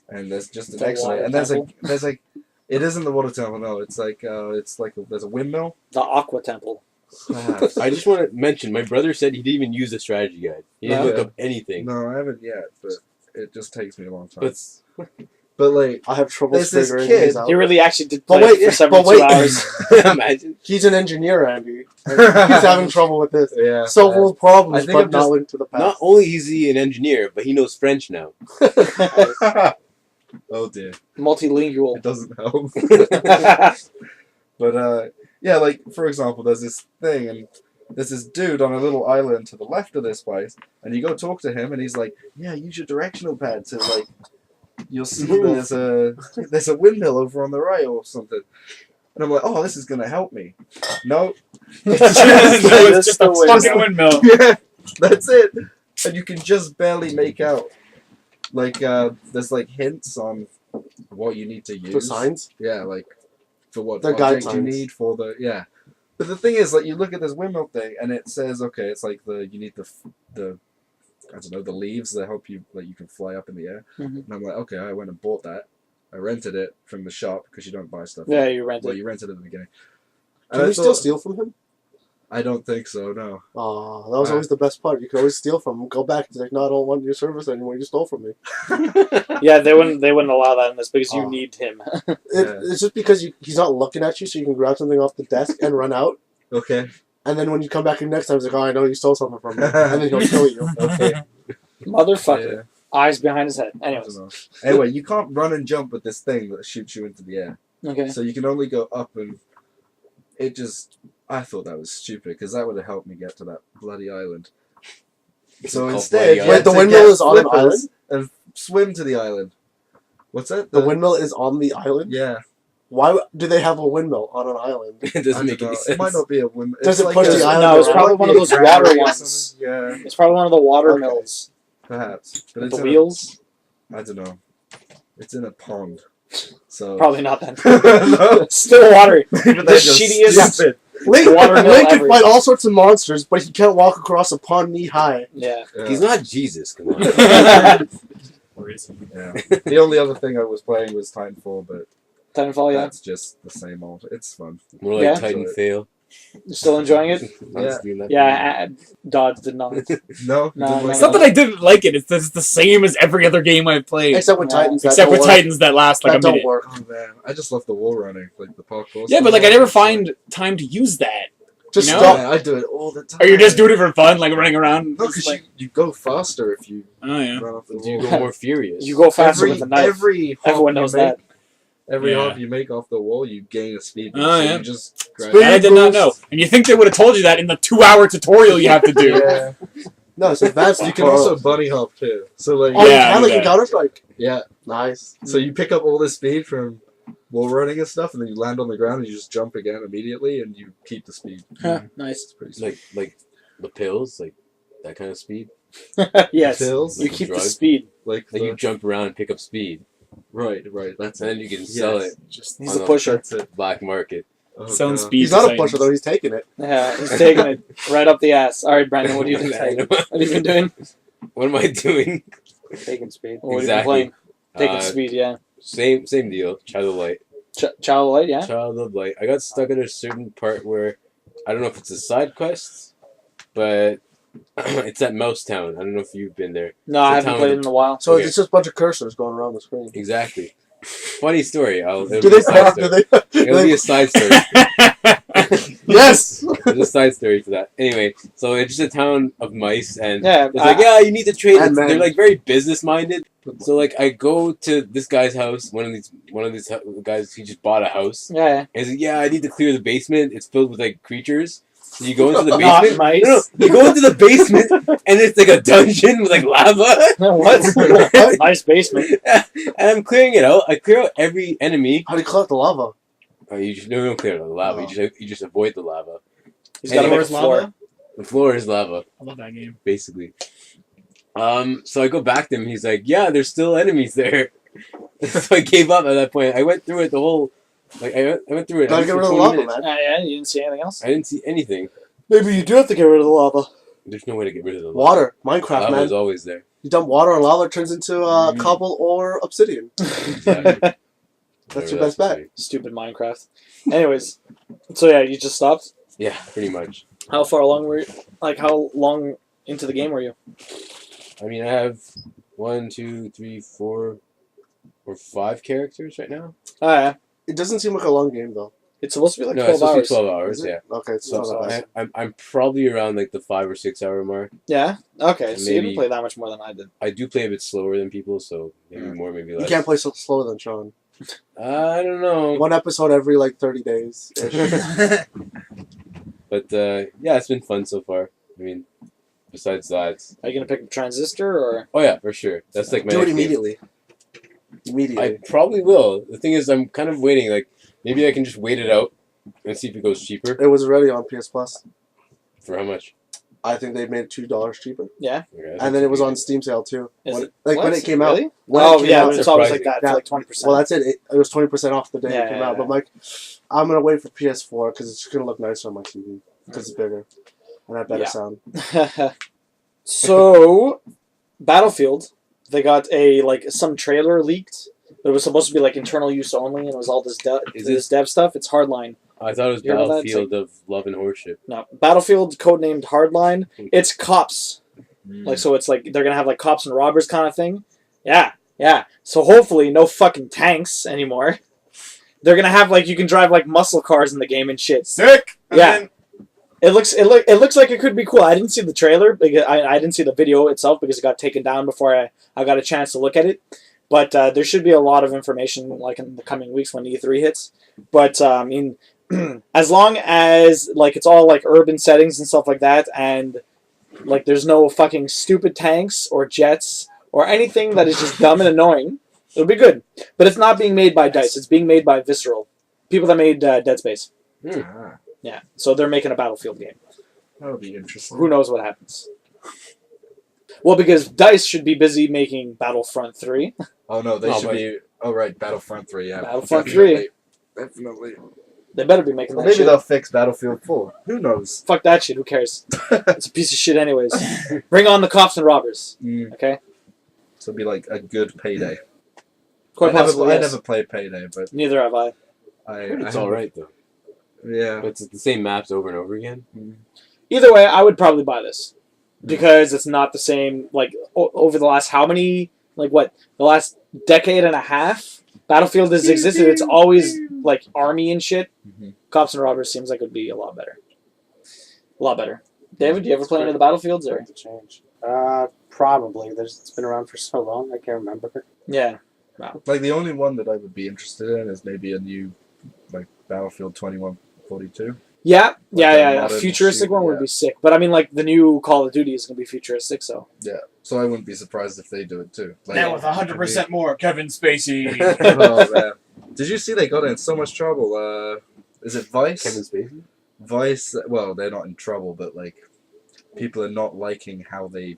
and there's just an The X on it, water and there's like it isn't the water temple. No, it's like there's a windmill. The Aqua Temple. Perhaps. I just want to mention, my brother said he didn't even use the strategy guide. He didn't No. look up anything. No, I haven't yet, but it just takes me a long time. But But like, I have trouble There's this figuring kid- these out. He really actually did But play wait, it for 72 hours. imagine. He's an engineer, Andy. And he's having trouble with this. yeah. So full of I problems, think but I'm not just- linked to the Not past. only is he an engineer, but he knows French now. Oh dear, Multilingual. it doesn't help. But yeah, like for example, there's this thing, and there's this dude on a little island to the left of this place, and you go talk to him, and he's like, "Yeah, use your directional pad to like, you'll see there's a windmill over on the right or something." And I'm like, "Oh, this is gonna help me." No, No, it's just a the way. fucking windmill. yeah, that's it. And you can just barely make out. Like, there's like hints on what you need to use. The signs? Yeah, like for what They're guide object you signs. need for the But the thing is, like, you look at this windmill thing, and it says, okay, it's like you need the I don't know, the leaves that help you, like, you can fly up in the air. Mhm. And I'm like, okay, I went and bought that. I rented it from the shop because you don't buy stuff. Yeah, you rented. Well, you rented it at the beginning. Can And I you still thought- steal from him? I don't think so. No. Oh, that was always the best part. You could always steal from him. Go back. He's like, no, I don't want your service anymore. You stole from me. Yeah, they wouldn't allow that in this because you Oh. need him. It's just because he's not looking at you, so you can grab something off the desk and run out. Okay. And then when you come back in next time, he's like, oh, I know you stole something from me. And then he'll kill you. Okay. Motherfucker. Yeah. Eyes behind his head. I Anyways. don't know. Anyway, you can't run and jump with this thing that shoots you into the air. Okay. So you can only go up, and it just... I thought that was stupid, because that would have helped me get to that bloody island. So Called instead, bloody you island. had Wait, the to windmill get is on an flippers island? and swim to the island. What's that? The windmill is on the island? Yeah. Why do they have a windmill on an island? It I doesn't don't make any know. sense. It might not be a windmill. Does It's it push a- the island No, it's around? probably It might one of be a those gravity water or ones. something. Yeah, It's probably one of the water Okay. mills. perhaps. But With it's the in wheels. I don't know. It's in a pond. So... Probably not then. no. Still watery. Even The they're just shittiest- stupid. Link, Watermill Link can everywhere. fight all sorts of monsters, but he can't walk across a pond knee high. Yeah. Yeah. He's not Jesus. Come on. Or is he? Yeah. The only other thing I was playing was Titanfall, but Titanfall, yeah. that's just the same old. It's fun. More like Yeah. Titan fail. You're still enjoying it? Yeah, Dodds did not. No, No, no, It's not that I didn't like it. It's the same as every other game I've played. Except with Yeah. Titans. that Except don't with work. Titans that last like That a don't minute. work. Oh man, I just love the wall running, like the parkour. Yeah, stuff. but like I never find time to use that. Just You know? stop. Yeah, I do it all the time. Or you're just doing it for fun, like running around? No, Just because like, you go faster if you oh yeah. run off the wall. You go more furious. You go faster with a knife. Every hop Everyone you knows make, that. Every Yeah. hop you make off the wall, you gain a speed boost. Oh, so yeah. you just grab Speed That I did not know. boost. And you think they would have told you that in the 2-hour tutorial you have to do? Yeah. No, it's advanced. You can also bunny hop too. So like Oh, Yeah, you can do like in that. Counter Strike. yeah. Nice. So you pick up all this speed from wall running and stuff, and then you land on the ground and you just jump again immediately, and you keep the speed. Huh, nice. It's pretty sweet. like the pills, like that kind of speed. Yes. Pills, You Like a keep the drug? speed. like Like the, you jump around and pick up speed, right. That's and it. then you can sell Yes. it Just He's on the the pusher. That's it. black market. Oh, selling God. speed. He's not a Titans. pusher though. He's taking it. Yeah, he's taking it right up the ass. All right, Brandon, what have you been saying? what What have you been doing? am I doing? Taking speed. What have you been Exactly. playing? Taking Uh, speed, yeah. Same deal. Child of Light. Child of Light, yeah. Child of Light. I got stuck at a certain part where I don't know if it's a side quest, but it's at Mouse Town. I don't know if you've been there. No, I It's a haven't town played it with- in a while. So Okay. it's just a bunch of cursors going around the screen. Exactly. Funny story. It'll Do be they a side do story. they? It'll be a side story. Yes. There's a side story to that. Anyway, so it's just a town of mice, and Yeah, it's like, yeah, you need to trade. And men. They're like very business minded. So like, I go to this guy's house. One of these guys, he just bought a house. Yeah, And he's like, yeah, I need to clear the basement. It's filled with like creatures. So you go into the Not basement. mice. No, you go into the basement, and it's like a dungeon with like lava. yeah. What? Nice basement. And I'm clearing it out. I clear out every enemy. How do you collect the lava? Oh, you just don't clear out the lava. Oh. You just avoid the lava. He's got to Anyway, make a floor. The floor is lava, I love that game. basically. So I go back to him. He's like, "Yeah, there's still enemies there." So I gave up at that point. I went through it the whole. Like I went through it. Gotta at get least rid for of the 20 lava, minutes. man. Yeah, you didn't see anything else? I didn't see anything. Maybe you do have to get rid of the lava. There's no way to get rid of the lava. Water, Minecraft, Lava man. is always there. You dump water on lava, it turns into cobble or obsidian. Exactly. That's Whatever your best bet. is. Stupid Minecraft. Anyways, so yeah, you just stopped. Yeah, pretty much. How far along were you? Like, how long into the game were you? I mean, I have 1, 2, 3, 4, or 5 characters right now. Oh, yeah. It doesn't seem like a long game though. It's supposed to be like No, 12 it's supposed hours. to be 12 hours. Is it? Yeah. Okay, it's So not that bad. I'm probably around like the 5 or 6 hour mark. Yeah? Okay, so you Maybe- didn't play that much more than I did. I do play a bit slower than people, so maybe more, maybe You less. can't play so slower than Sean. I don't know. One episode every like 30 days. But yeah, it's been fun so far. I mean, besides that, Are you going to pick up Transistor or? oh yeah, for sure. That's like my Do it next game. immediately. I Immediately. probably will. The thing is, I'm kind of waiting. Like, maybe I can just wait it out and see if it goes cheaper. It was already on PS Plus. For how much? I think they made it $2 cheaper. Yeah? Okay, And then it was on Steam sale too. Is When, it- like when what? it came out. Really? When Oh, it came yeah, out, it's always like surprising. that. Yeah. For like 20%. well, that's it. It was 20% off the day Yeah, it came yeah, out. But I'm like, I'm gonna wait for PS4 because it's gonna look nicer on my TV because it's bigger and have better Yeah. sound. So, Battlefield, they got some trailer leaked. It was supposed to be like internal use only, and it was all this Is this dev stuff. It's Hardline. I thought it was You heard about that? It's Battlefield of Love and Horseship. No, Battlefield, codenamed Hardline. It's cops. Like, so it's like they're gonna have like cops and robbers kind of thing. Yeah, yeah. So hopefully, no fucking tanks anymore. They're gonna have like you can drive like muscle cars in the game and shit. Sick. Yeah. It looks like it could be cool. I didn't see the trailer because I didn't see the video itself because it got taken down before I got a chance to look at it. But there should be a lot of information like in the coming weeks when E3 hits. But I mean, as long as like it's all like urban settings and stuff like that, and like there's no fucking stupid tanks or jets or anything that is just dumb and annoying, it'll be good. But it's not being made by DICE. It's being made by Visceral, people that made Dead Space. Ah, Yeah, so they're making a Battlefield game. that would be interesting. Who knows what happens? Well, because DICE should be busy making Battlefront 3. Oh no, they No, should but- be. Oh right, Battlefront 3. Yeah, Battlefront definitely. Definitely. They better be making Well, that maybe shit. they'll fix Battlefield 4. Who knows? Fuck that shit, who cares? It's a piece of shit anyways. Bring on the cops and robbers, okay? So it'll be like a good Payday. Quite possibly, I yes. never played Payday, but Neither have I. It's all right though. Yeah. But it's the same maps over and over again. Either way, I would probably buy this. Because it's not the same, like, over the last how many, like, what, the last decade and a half? Battlefield has existed. It's always, like, army and shit. Mhm. Cops and robbers seems like it would be a lot better. A lot better. David, do you ever play any of the Battlefields? Or? To change. Probably. It's been around for so long, I can't remember. Yeah. Like, the only one that I would be interested in is maybe a new, like, Battlefield 2142. Yeah. A modern futuristic shooter, one would yeah. be sick. But I mean, like, the new Call of Duty is going to be futuristic, so. Yeah, so I wouldn't be surprised if they do it too. Like, Now with 100% more Kevin Spacey. Oh man, did you see they got in so much trouble? Is it Vice? Kevin Spacey? Vice. Well, they're not in trouble, but like, people are not liking how they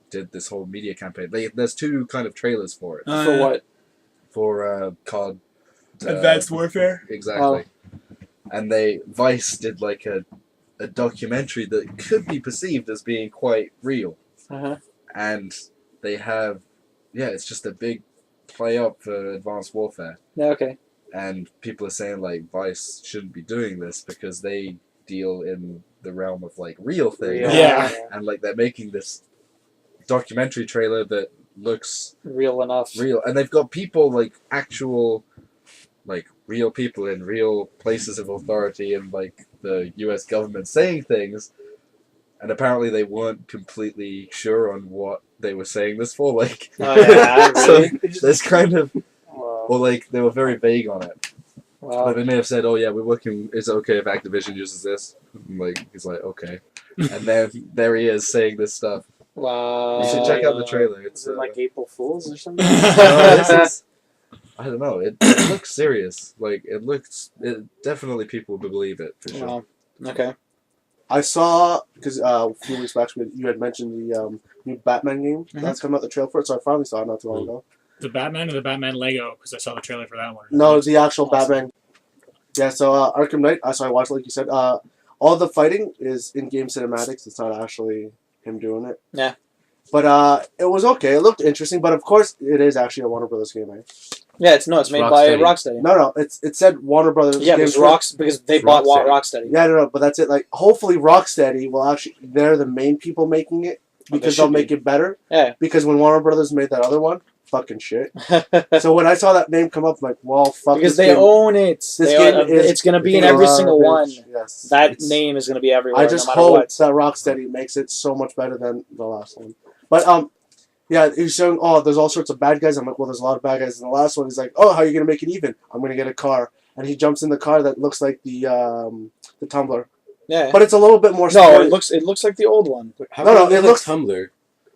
did this whole media campaign. There's two kind of trailers for it. For what? For COD. Advanced Warfare. Exactly. And Vice did like a documentary that could be perceived as being quite real. Uh-huh. And they have, it's just a big play up for Advanced Warfare. Yeah, okay. And people are saying like Vice shouldn't be doing this because they deal in the realm of like real things. Yeah. And like they're making this documentary trailer that looks Real enough. real. And they've got people like actual, like real people in real places of authority in like the US government saying things. And apparently they weren't completely sure on what they were saying this for. Like, Oh, yeah, really? so there's kind of, Wow. or like they were very vague on it. Wow. Like they may have said, "Oh yeah, we're working. Is it okay if Activision uses this?" And like he's like, "Okay," and then there he is saying this stuff. Wow. You should check out the trailer. Is It's it like April Fools or something? no, this is, I don't know. It looks serious. Like it definitely people would believe it for sure. Wow. Okay. I saw, because a few weeks back you had mentioned the new Batman game that's coming out, the trailer for it, so I finally saw it not too long ago. The Batman or the Batman Lego? Because I saw the trailer for that one. No, it's the actual Awesome. Batman. Yeah, so Arkham Knight, so I watched it like you said. All the fighting is in-game cinematics. It's not actually him doing it. Yeah. But it was okay. It looked interesting, but of course it is actually a Warner Brothers game, right? Yeah, it's made by Rocksteady. Rocksteady. No, it said Warner Brothers. Yeah, Games because they bought Rocksteady. Yeah, no, but that's it. Like, hopefully Rocksteady will actually, they're the main people making it because should they'll make it better. Yeah. Because when Warner Brothers made that other one, fucking shit. So when I saw that name come up, I'm like, well, fuck because this they game. own it. It's going to be in every single one. Yes. That name is going to be everywhere. I just no matter hope what. that Rocksteady makes it so much better than the last one. But yeah, he's showing, there's all sorts of bad guys. I'm like, well, there's a lot of bad guys in the last one. He's like, how are you gonna make it even? I'm gonna get a car, and he jumps in the car that looks like the Tumbler, Yeah. but it's a little bit more. No, sporty. it looks like the old one. How No, come it it looks- looks Tumblr?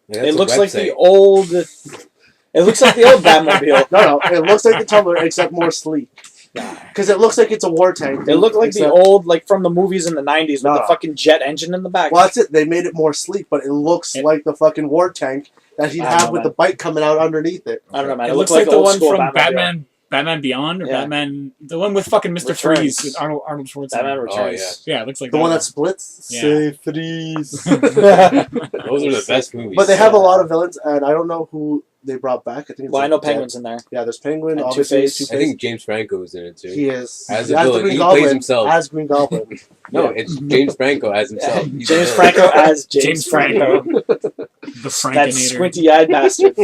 Like, It looks like the website. old. It looks like the old Batmobile. No, it looks like the Tumbler except more sleek. Because it looks like it's a war tank. It looked like the except- old, like from the movies in the '90s with No. the fucking jet engine in the back. Well, that's it. They made it more sleek, but it looks like the fucking war tank that he'd I don't have know, with man. the bike coming out underneath it. I don't know, man. It It looks looks like the old one school from Batmobile. Batman Beyond or Yeah. Batman, the one with fucking Mr. Returns. Freeze with Arnold Schwarzenegger. Batman Oh, Returns. Yeah, it looks like The that one that splits. Yeah. Say threes. Those are the best movies. But they have a lot of villains, and I don't know who they brought back. I think. It's Well, I like know Dead. Penguin's in there. Yeah, there's Penguin. And Obviously, Two-Face. Two-Face. I think James Franco is in it too. He is. As He a has the villain, Green he Goblin plays himself. as Green Goblin. No, it's James Franco as himself. He's James the Franco as James James Franco. Franco. The That Frankinator. squinty-eyed bastard.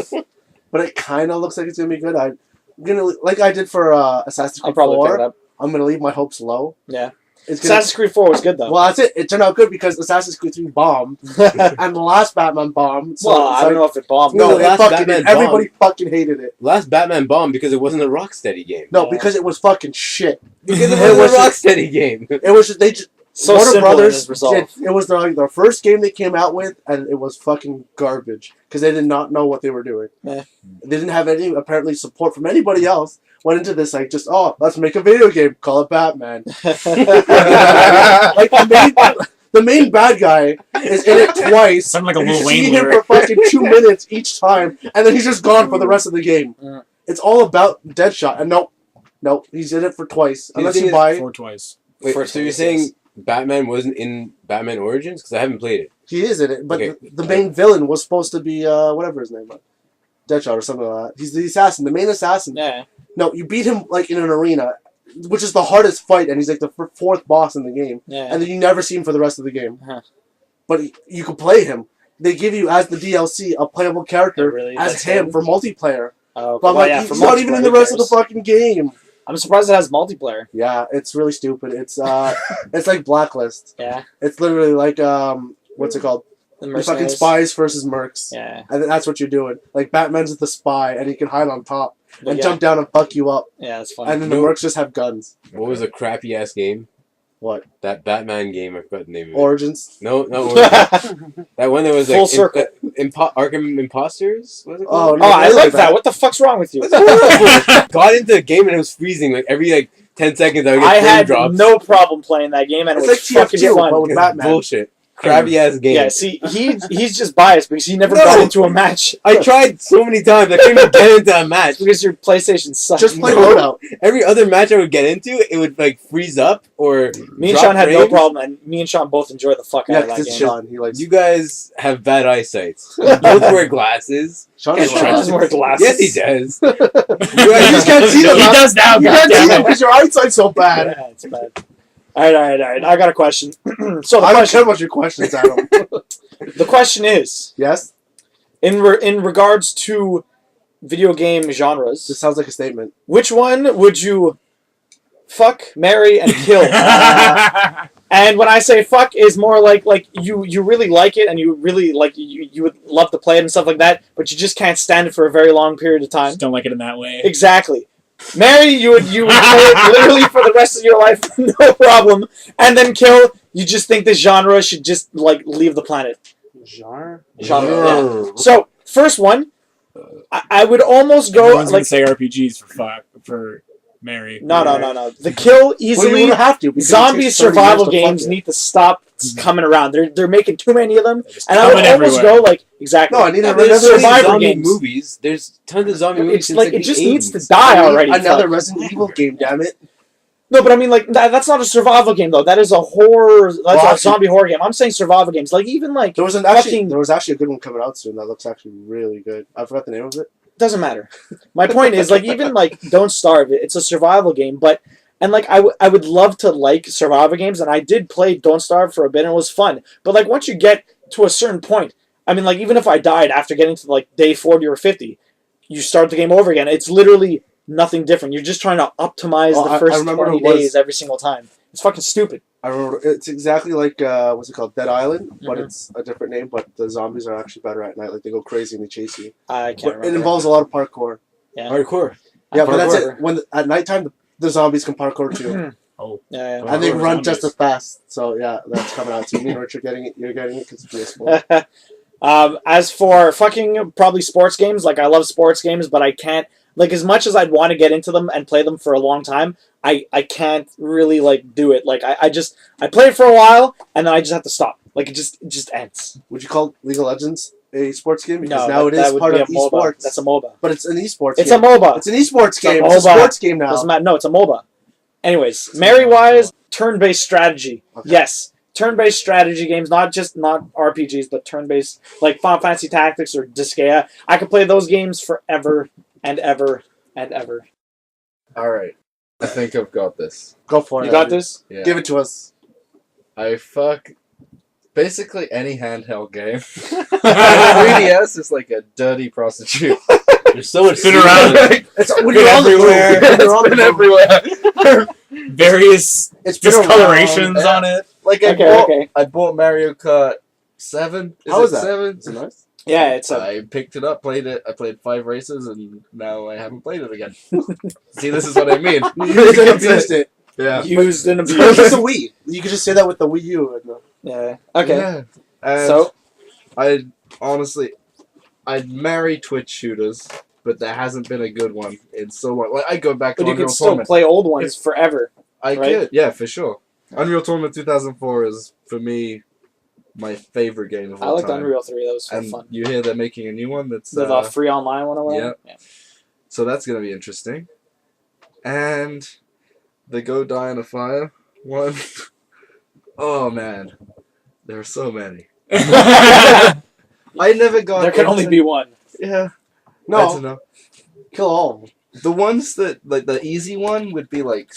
But it kind of looks like it's gonna be good. I'm gonna, like I did for Assassin's I'll Creed probably pick it 4. up. I'm gonna leave my hopes low. Yeah. It's gonna, Assassin's Creed 4 was good though. well, that's it. It turned out good because Assassin's Creed 3 bombed, and the last Batman bombed. So well, it's I don't like- know if it bombed. No, The it last fucking Batman did. Everybody fucking hated it. Last Batman bombed because it wasn't a Rocksteady game. No, Yeah. because it was fucking shit. Because it It was a was- Rocksteady game. It was just, they just So Warner simple in Brothers its resolve. it was their first game they came out with, and it was fucking garbage because they did not know what they were doing. Yeah. They didn't have any apparently support from anybody else. Went into this like just let's make a video game, call it Batman. Like the main bad guy is in it twice. Sounded like a and you Lil see Wayne him lyric. for fucking 2 minutes each time, and then he's just gone for the rest of the game. Yeah. It's all about Deadshot, and nope, he's in it for twice. Unless thing you is- buy, Four twice. Wait, First so you're one, saying yes. Batman wasn't in Batman Origins? Because I haven't played it. he is in it. But Okay. the main villain was supposed to be whatever his name was, Deadshot or something like that. He's the assassin, the main assassin. Yeah. No, you beat him like in an arena, which is the hardest fight, and he's like the fourth boss in the game, Yeah. and then you never see him for the rest of the game. Huh. But you can play him. They give you as the DLC a playable character Really? as That's him him? for multiplayer. Oh, But I'm well, like, yeah, he's for not even in multiplayer, the who rest of the cares? fucking game. I'm surprised it has multiplayer. Yeah, it's really stupid. It's like Blacklist. Yeah. It's literally like what's it called? The The fucking mercenaries. spies versus mercs. Yeah. And then that's what you're doing. Like Batman's the spy, and he can hide on top But and yeah. jump down and fuck you up. Yeah, that's funny. And then the No. mercs just have guns. What was a crappy ass game? What? That Batman game. I forgot the name of it. Origins? No, no. That one that was like Full circle. Arkham Imposters. What was it Oh, called? no. Oh, I Really like bad. that. What the fuck's wrong with you? It was horrible. Got into the game and it was freezing. Like every 10 seconds I would get I frame had drops. no problem playing that game, and it It's was like fucking TF2, fun. but with It was Batman. bullshit. Crabby ass game. Yeah, see, he's just biased because he never No. got into a match. I tried so many times. I couldn't even get into a match. Because your PlayStation sucks. Just play No. Loadout. Every other match I would get into, it would like freeze up or Me and drop Sean had no frames. problem, and me and Sean both enjoy the fuck Yeah, out of 'cause that it's game. Sean. He likes You guys have bad eyesight. You both wear glasses. Sean. Can't is Sean trust doesn't Sean. wear glasses. Yes, he does. You just can't see He them. huh? does now. You can't see goddammit. them because your eyesight's so bad. Yeah, it's bad. All right. I got a question. So I the don't care question, about your questions, Adam. the question is, Yes? in regards to video game This genres, sounds like a statement. which one would you fuck, marry, and kill? And when I say fuck, is more like you really like it, and you really like you would love to play it and stuff like that, but you just can't stand it for a very long period of time. Just don't like it in that way. Exactly. Marry, you would play it literally for the rest of your life, no problem. And then kill, you just think this genre should just like leave the planet. Genre? Genre. Yeah. So first one, I would almost go Everyone's gonna like say RPGs for Mary. no. The kill Well, you easily. wouldn't have to. because it Zombie takes 30 survival years to fuck games it. need to stop coming around. They're making too many of them, Just and I would coming almost everywhere. go like exactly. No, I need Yeah, another there's so many Survivor zombie games. movies. There's tons of zombie movies. It's since, like the it just 80s. needs to die I need already. Another Fuck. Resident Evil game, damn it. No, but I mean, like that's not a survival game though. That is a horror. That's Well, a actually- zombie horror game. I'm saying survival games. Like even like There was Fucking- there was actually a good one coming out soon that looks actually really good. I forgot the name of it. doesn't matter. My point is like even like Don't Starve. It's a survival game, but and like I would love to like survival games, and I did play Don't Starve for a bit, and it was fun. But like once you get to a certain point, I mean, like even if I died after getting to like day 40 or 50, you start the game over again. It's literally nothing different. You're just trying to optimize Oh, the I first remember 20 it was- days every single time. It's fucking stupid. I remember it's exactly like what's it called, Dead Island, but Mhm. it's a different name. But the zombies are actually better at night. Like they go crazy and they chase you. I can't But remember. it involves a lot of parkour. Hardcore. Yeah, but that's Parkour. it. When at nighttime, the zombies can parkour too, Oh, Yeah. and they Parkour run just zombies. as fast. So yeah, that's coming out too. Me and Rich are getting it. You're getting it because it's PS4. As for fucking probably sports games, like I love sports games, but I can't like as much as I'd want to get into them and play them for a long time. I can't really like do it. Like I play it for a while and then I just have to stop. Like it just ends. Would you call League of Legends a sports game? Because No, now that it is would part be of a MOBA. esports. That's a MOBA. But it's an esports. It's game. a MOBA. It's an esports a game. It's a MOBA. sports game now. Doesn't matter. No, it's a MOBA. Anyways, Mary wise, turn-based strategy. Okay. Yes, turn-based strategy games, not RPGs, but turn-based like Final Fantasy Tactics or Disgaea. I could play those games forever and ever and ever. All right. I think I've got this. Go for it. You got Andrew. this? Yeah. Give it to us. I fuck basically any handheld game. 3DS is like a dirty prostitute. There's so much Spin food around. on it. It's Been when you're on the move. everywhere. When you're on the It's move. been everywhere. various It's been discolorations around. on it. Like I Okay, bought, okay. I bought Mario Kart 7. How is it that? 7? Is it nice? Yeah, it's a. I picked it up, played it. I played 5 races, and now I haven't played it again. See, this is what I mean. You used and abused it. Yeah. Used and It's abused. a Wii. You could just say that with the Wii U. And the... Yeah. Okay. Yeah. And So I'd marry Twitch shooters, but there hasn't been a good one in so long. Like I go back to but you Unreal can still Tournament. play old ones forever. I right? could, yeah, for sure. Unreal Tournament 2004 is for me my favorite game of I all liked time. Unreal 3. That was so And fun. you hear they're making a new one that's The free online one or whatever. Yeah. so that's gonna be interesting. And the Go Die in a Fire one. Oh man, there are so many. I never got. There can only into- be one. Yeah. I No, don't know. kill all of them. The ones that like the easy one would be like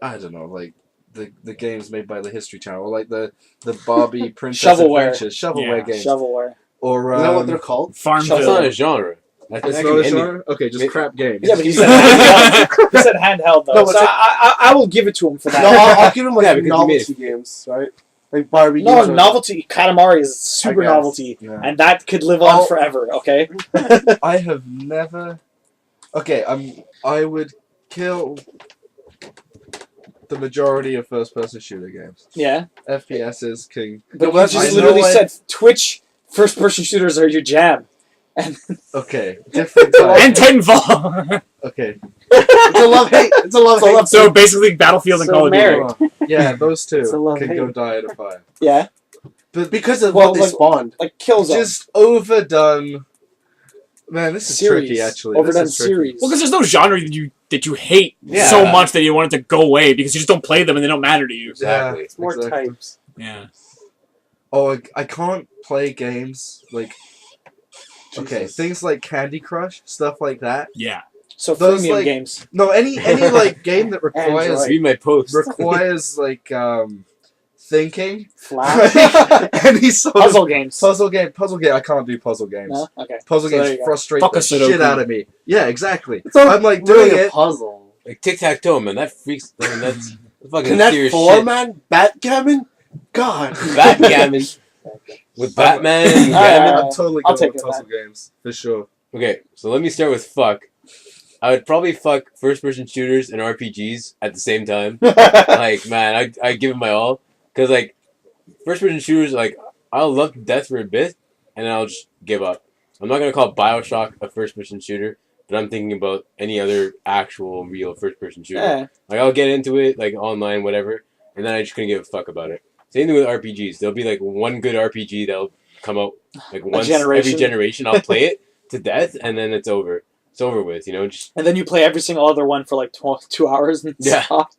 I don't know, like the games made by the History Channel, or like the Barbie Princess Shovelware. Adventures, shovelware Yeah, games, Shovelware. or Is that what they're called? That's not Farmville. a genre. That's It's that not can a be anything. genre? Okay, just crap games. Yeah, but he said handheld. He said handheld though. No, but so I will give it to him for that. No, I'll give him like Yeah, because you made novelty games, right? Like Barbie No, games. or- novelty. Katamari is super I guess, novelty, yeah. and that could live on Oh. forever. Okay. I have never. Okay, I would kill the majority of first-person shooter games. Yeah, FPS is king. but you well, just I literally know said Twitch first-person shooters are your jam, and Okay, different type. And Titanfall. Okay, It's a love hate. It's a love hate. So basically, Battlefield and So Call of Duty. married. yeah, those two It's a love can hate. go die in a fire. yeah, But Because of Well, what they like- spawned. like Killzone just overdone. Man, this is series, tricky. Actually, overdone this is tricky. series. Well, because there's no genre that you hate Yeah. so much that you want it to go away because you just don't play them and they don't matter to you. Exactly. It's more Exactly. types. Yeah. Oh, I can't play games like. Okay, Jesus. things like Candy Crush, stuff like that. Yeah. so those, freemium like- games. No, any like game that requires Android. Read my post. requires like thinking. Flash. Any sort Puzzle games. puzzle game. I can't do puzzle games. No? Okay. Puzzle So there games you go. frustrate Fuck the a Sudoku. shit out of me. Yeah, exactly. It's not I'm like really doing a it. puzzle. Like tic-tac-toe, man. That freaks. I mean, that's fucking Connect serious 4, shit. man? Backgammon? God. Backgammon. With Batman and Alright, Gammon. alright. I'm totally I'll going take with it, puzzle games for sure. Okay, so let me start with fuck. I would probably fuck first-person shooters and RPGs at the same time. Like, man, I give it my all. Because, like, first-person shooters, like, I'll love to death for a bit, and then I'll just give up. I'm not going to call Bioshock a first-person shooter, but I'm thinking about any other actual, real first-person shooter. Yeah. Like, I'll get into it, like, online, whatever, and then I just couldn't give a fuck about it. Same thing with RPGs. There'll be, like, one good RPG that'll come out, like, once every generation. generation. I'll play it to death, and then it's over. It's over with, you know? Just And then you play every single other one for like 2 hours and Yeah. stop.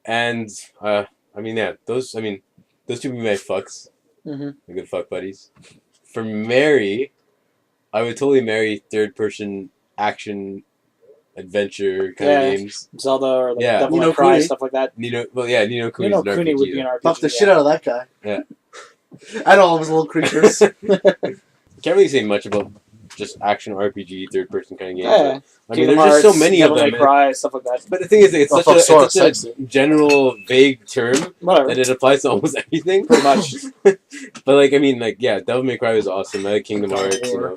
And, I mean, yeah, those would be my fucks. Mm-hmm. My good fuck buddies. For marry, I would totally marry third-person action adventure kind Yeah. of games. Zelda or like Yeah. Devil Ni May no Cry, Kuni. stuff like that. Nino You Kuni's know an Kuni RPG. would be an RPG. Fuck the shit out of that guy. Yeah. And all of his little creatures. Can't really say much about just action RPG, third-person kind of games. Yeah. I mean, Kingdom there's just so Hearts, many Devil of May them. Cry, stuff like that. But the thing is, it's Oh, such, fuck, a, Sora, it's such a general, vague term Whatever. that it applies to almost everything. Pretty much. But, like, I mean, like, yeah, Devil May Cry was awesome. I like Kingdom God of Hearts, you War.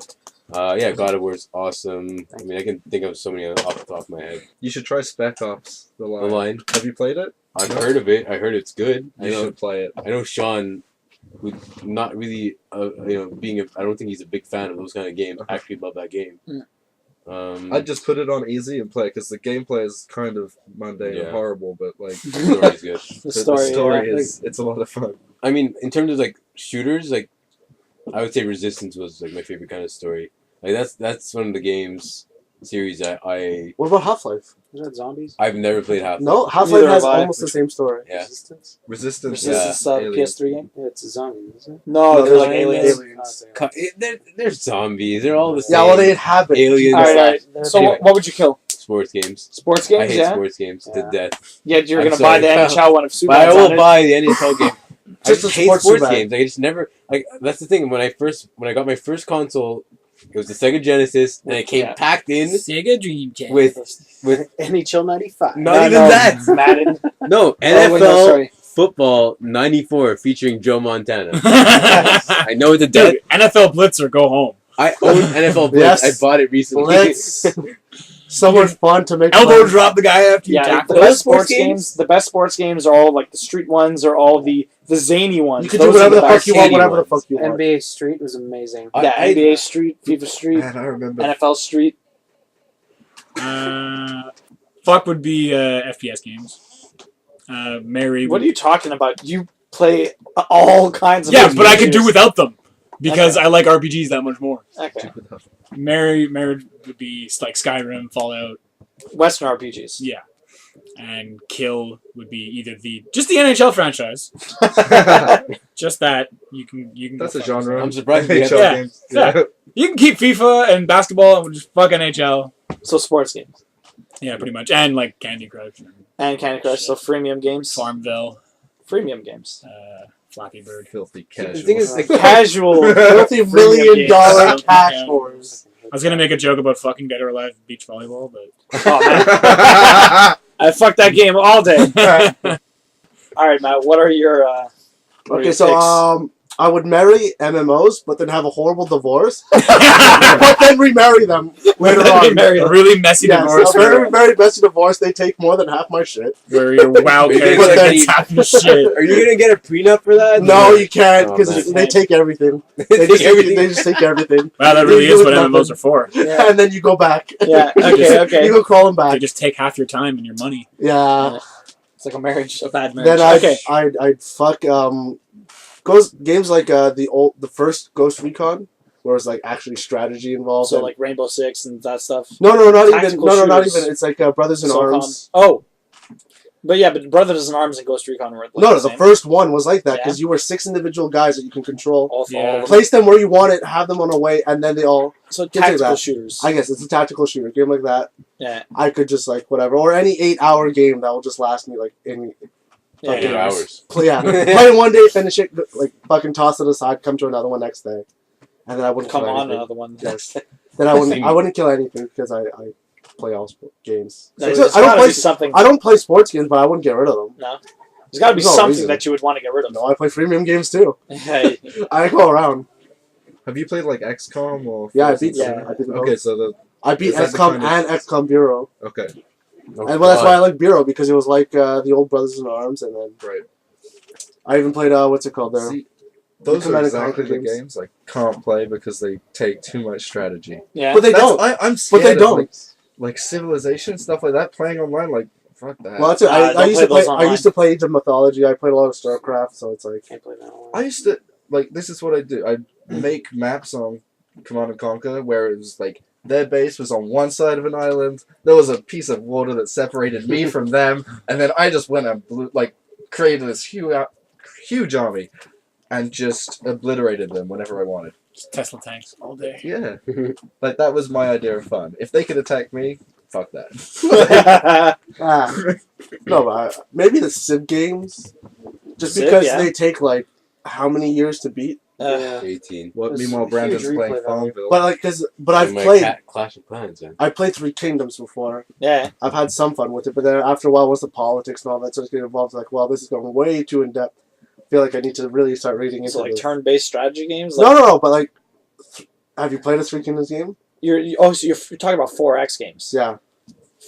know. Yeah, God of War's awesome. I mean, I can think of so many off the top of my head. You should try Spec Ops: The The Line. line. Have you played it? I've heard of it. I heard it's good. You should play it. I know Sean, who not really, I don't think he's a big fan of those kind of games. Actually, love that game. Mm. I'd just put it on easy and play because the gameplay is kind of mundane Yeah. and horrible, but like The story's good. The story. yeah. is it's a lot of fun. I mean, in terms of like shooters, like I would say Resistance was like my favorite kind of story. Like that's one of the games series that What about Half-Life? Is that zombies? I've never played Half-Life. No, Half-Life Neither has have I. almost the same story. Yeah. Resistance? Resistance. Resistance, Alien. PS3 game? Yeah, it's a zombie, isn't it? No, No, they're like aliens. aliens. They're zombies. They're all the same. Yeah, well, they inhabit. Aliens. All right. They're So Anyway. what would you kill? Sports games. Sports I games, hate yeah? sports games to Yeah. death. Yeah, you're I'm going to buy the sorry. NHL one of But I Superman's will on it. buy the NHL game. I Just just a hate sports sports Superman. games. Like I just never like. That's the thing. When I got my first console, it was the Sega Genesis, and it came Yeah. packed in Sega Dreamcast. with NHL 95. not No, even no, that. Madden. No, wait, NFL no, sorry. Football 94 featuring Joe Montana. I know it's a death. Dude, NFL Blitzer, go home. I own NFL Blitz. Yes. I bought it recently. Let's. So much fun to make. Elbow money. drop the guy after you Yeah, tackle the him. best sports games. The best sports games are all like the street ones, or all the zany ones. You can Those do are whatever the fuck best. you want, shady whatever the ones. fuck you want. NBA Street was amazing. Yeah, I- NBA Street, FIFA Street, Man, I remember. NFL Street. Fuck would be FPS games. Mary. What are you talking about? You play all kinds of. Yeah, those but I could do games. without them because I like RPGs that much more. Okay. Mary would be like Skyrim, Fallout. Western RPGs. Yeah. And Kill would be either just the NHL franchise. Just that you can That's go a fuck genre. yourself. I'm surprised we have NHL Yeah. games. Yeah. You can keep FIFA and basketball and just fuck NHL. So sports games Yeah, pretty much. And like Candy Crush and and Candy Crush. So freemium games. Farmville, Freemium games. Flappy Bird. Filthy The casual. thing is, like, Casual. $50 Freemium million games. cash wars. I was gonna make a joke about fucking Dead or Alive beach volleyball, but Oh, man. I fucked that game all day. All right, Matt. What are your Okay, so I would marry MMOs, but then have a horrible divorce, but then remarry them later on. a really messy divorce A very, very messy divorce. They take more than half my shit. where your WoW But character then- gets half your shit. Are you gonna get a prenup for that? No, you can't Oh, because man. they take everything. They They just, take everything. They just take everything. Wow, that really You is do what nothing. MMOs are for. Yeah. And then you go back. Yeah. Okay. You go crawling They back. just take half your time and your money. Yeah. It's like a marriage, a bad marriage. Then I'd fuck games like the first Ghost Recon, where it's like actually strategy involved. So and- like Rainbow Six and that stuff. not even. tactical Not shooters. even. It's like Brothers in SOCOM. Arms. Oh. But yeah, but Brothers in Arms and Ghost Recon were like No, the the same. first one was like that because you were 6 individual guys that you can control. All Yeah. of them. Place them where you want it, have them on a way, and then they all. So Get to tactical that. shooters. I guess it's a tactical shooter game like that. Yeah. I could just like whatever, or any 8-hour game that will just last me like in. Yeah. Okay. 8 hours. Yeah, play it one day, finish it, like fucking toss it aside, come to another one next day, and then I wouldn't Come kill on, anything. another one. Yes. Then I wouldn't kill anything because I play all games. There's So I don't gotta play be something. I don't play sports games, but I wouldn't get rid of them. No. There's got to be There's no something reason. that you would want to get rid of. No, I play freemium games too. Hey. I go around. Have you played like XCOM or? Yeah, I Forza? beat them. I beat them Okay, both. so I beat is that the XCOM kind of- and XCOM Bureau. okay, Oh, And well, that's God. why I like Bureau, because it was like the old Brothers in Arms, and then right. I even played what's it called there? See, those Command are and Conquer exactly the games. games I can't play because they take too much strategy. Yeah. But they That's- don't. I'm But scared they of, don't. like Civilization stuff like that. Playing online, like fuck that. Well, that's it. I don't used play to play. those I online. used to play Age of Mythology. I played a lot of StarCraft, so it's like Can't play that one. I used to like. This is what I do. I make maps on Command and Conquer where it was like their base was on one side of an island. There was a piece of water that separated me from them, and then I just went and created this huge army, and just obliterated them whenever I wanted. Just Tesla tanks all day. Yeah, like that was my idea of fun. If they could attack me, fuck that. no, but maybe the Civ games, just Civ, because yeah. they take like how many years to beat. Yeah. 18. What? There's Meanwhile, a Brandon's huge playing replay value. Farmville. But I've My played. Clash of Clans, man. I played 3 Kingdoms before. Yeah. I've had some fun with it, but then after a while, once the politics and all that starts getting involved, like, well, this is going way too in depth. I feel like I need to really start reading into So like this. turn-based strategy games. No, Like, no, but like, have you played a 3 Kingdoms game? so you're talking about 4X games. Yeah.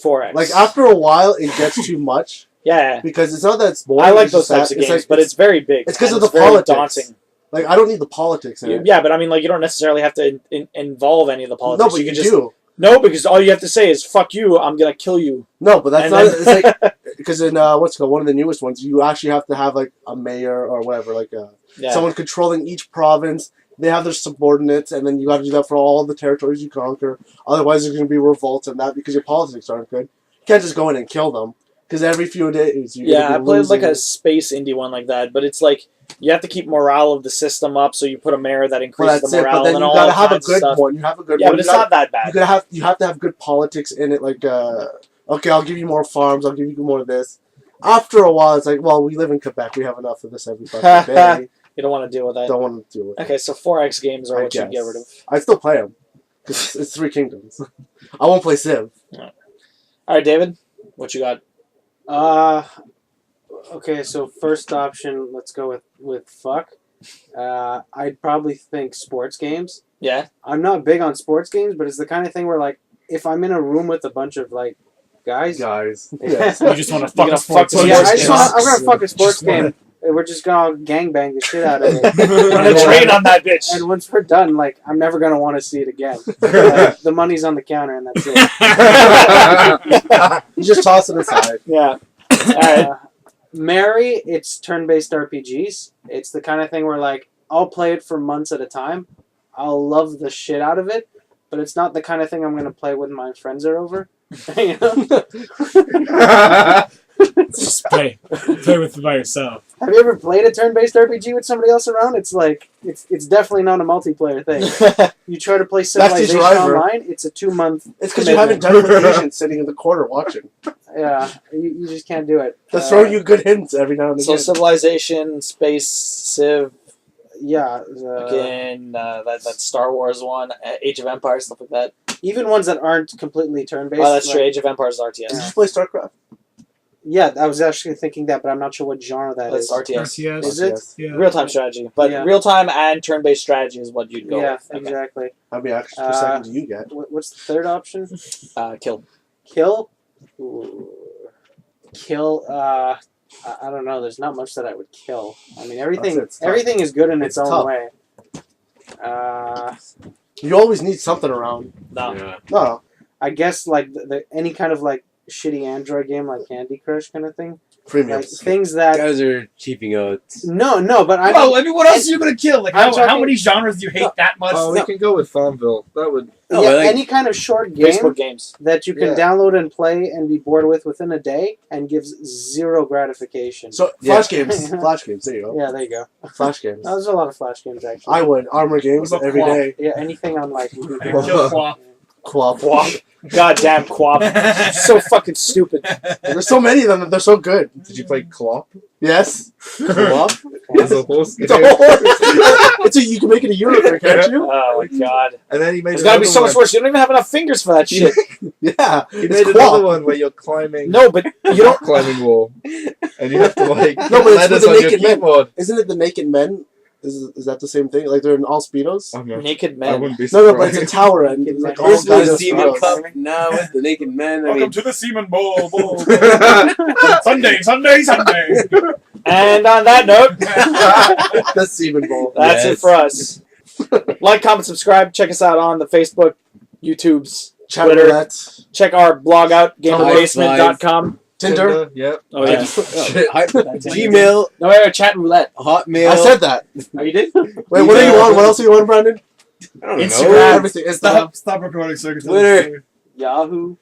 4X. Like after a while, it gets too much Yeah. because it's not that it's boring. I like it's those just that- types of it's games, like- but it's very big. it's 'cause and of the very politics. daunting. like I don't need the politics in it. Yeah, but I mean, like you don't necessarily have to involve any of the politics. No, but you can just do. no, because all you have to say is "fuck you," I'm gonna kill you. No, but that's And not. then- It's like because in what's it called, one of the newest ones, you actually have to have like a mayor or whatever, like Yeah. someone controlling each province. They have their subordinates, and then you got to do that for all the territories you conquer. Otherwise, there's going to be revolts and that because your politics aren't good. You can't just go in and kill them because every few days you're Yeah, I gonna be played like a losing. space indie one like that, but it's like you have to keep morale of the system up, so you put a mayor that Well, increases that's the it. morale But then and you all got to have a kinds of good stuff. one. You have a good Yeah, one. but it's not that bad. You have to have good politics in it. Like, okay, I'll give you more farms. I'll give you more of this. After a while, it's like, well, we live in Quebec. We have enough of this every fucking day. You don't want to deal with that. Don't want to deal with it. Okay, so 4X games are I what you guess. get rid of. I still play them. It's 3 Kingdoms. I won't play Civ. All right, David, what you got? Okay, so first option, let's go with fuck. I'd probably think sports games. Yeah. I'm not big on sports games, but it's the kind of thing where like if I'm in a room with a bunch of like guys, Guys. yeah, You just want to You're fuck gonna a sports fuck game. yeah, sports I just games. wanna, I'm gonna fuck a sports Just wanna- game. We're just gonna gangbang the shit out of it. Run a train on that bitch. And once we're done, like I'm never gonna want to see it again. The money's on the counter, and that's it. You just toss it aside. Yeah. All right. Mary, it's turn-based RPGs. It's the kind of thing where like I'll play it for months at a time. I'll love the shit out of it, but it's not the kind of thing I'm gonna play when my friends are over. You know? Just play with it by yourself. Have you ever played a turn-based RPG with somebody else around? It's like it's definitely not a multiplayer thing. You try to play Back to Civilization Driver. Online, it's a 2-month. It's because you haven't done it with Asians sitting in the corner watching. Yeah, you just can't do it. They'll throw you good hints every now and So again. Civilization, Space, Civ. Again, that Star Wars one, Age of Empires, stuff like that. even ones that aren't completely turn-based. Oh, that's true. like- Age of Empires is RTS. Did you play StarCraft? Yeah, I was actually thinking that, but I'm not sure what genre that That's is. RTS. RTS. Is it? Yeah. Real-time strategy. But Yeah. real-time and turn-based strategy is what you'd go Yeah, with. Okay. exactly. How many actions per second do you get? What's the third option? Kill. Kill? Ooh. Kill, I don't know. There's not much that I would kill. I mean, everything It's tough. everything is good in its It's own tough. way. You always need something around. No. Yeah. No, I guess like the any kind of like shitty Android game like Candy Crush kind of thing. premium. Like things that Guys are cheaping out. no, but I Well, mean, I mean, what else are you gonna kill? Like, I'm how talking- many genres do you hate that much? Oh, we can go with Farmville. That would. No, yeah, but like- any kind of short game Facebook games. that you can Yeah. download and play and be bored with within a day and gives zero gratification. So Yeah. flash games, flash games. There you go. Yeah, there you go. Flash games. There's a lot of Flash games actually. I would armor games What's up, every Quap? day. Yeah, anything on like. Kill Quap. Quap. Quap. Goddamn Quap. So fucking stupid. There's so many of them. They're so good. Did you play Clop? Yes. Quap. It's a horse game. It's a horse. You can make it a unicorn, can't you? Oh my god. And then he made There's gotta be another so much one. worse. You don't even have enough fingers for that shit. Yeah. He It's made Quap. another one where you're climbing. No, but you don't. climbing wall, and you have to like No, but it's letters with the on your naked men. keyboard. Isn't it the naked men? Is that the same thing? Like they're in all speedos? I'm not- Naked I men. wouldn't be No, surprised. but it's a tower and like all First was guys the are Seaman speedos. Cup, now it's the Naked Men. I Welcome mean, to the Seaman Bowl. Sunday. And on that note, That's Seaman Bowl. that's Yes. it for us. Like, comment, subscribe. Check us out on the Facebook, YouTubes, Chat Twitter. roulette. Check our blog out, gamerbasement.com. Tinder. Yep. Oh, yeah. Gmail, No, wait, chat roulette. Hotmail. I said that. Oh, you did? Wait, what are you on? What else are you on, Brandon? I don't know. Instagram. Everything. It's the Stop recording, so I can tell Twitter. the story. Yahoo.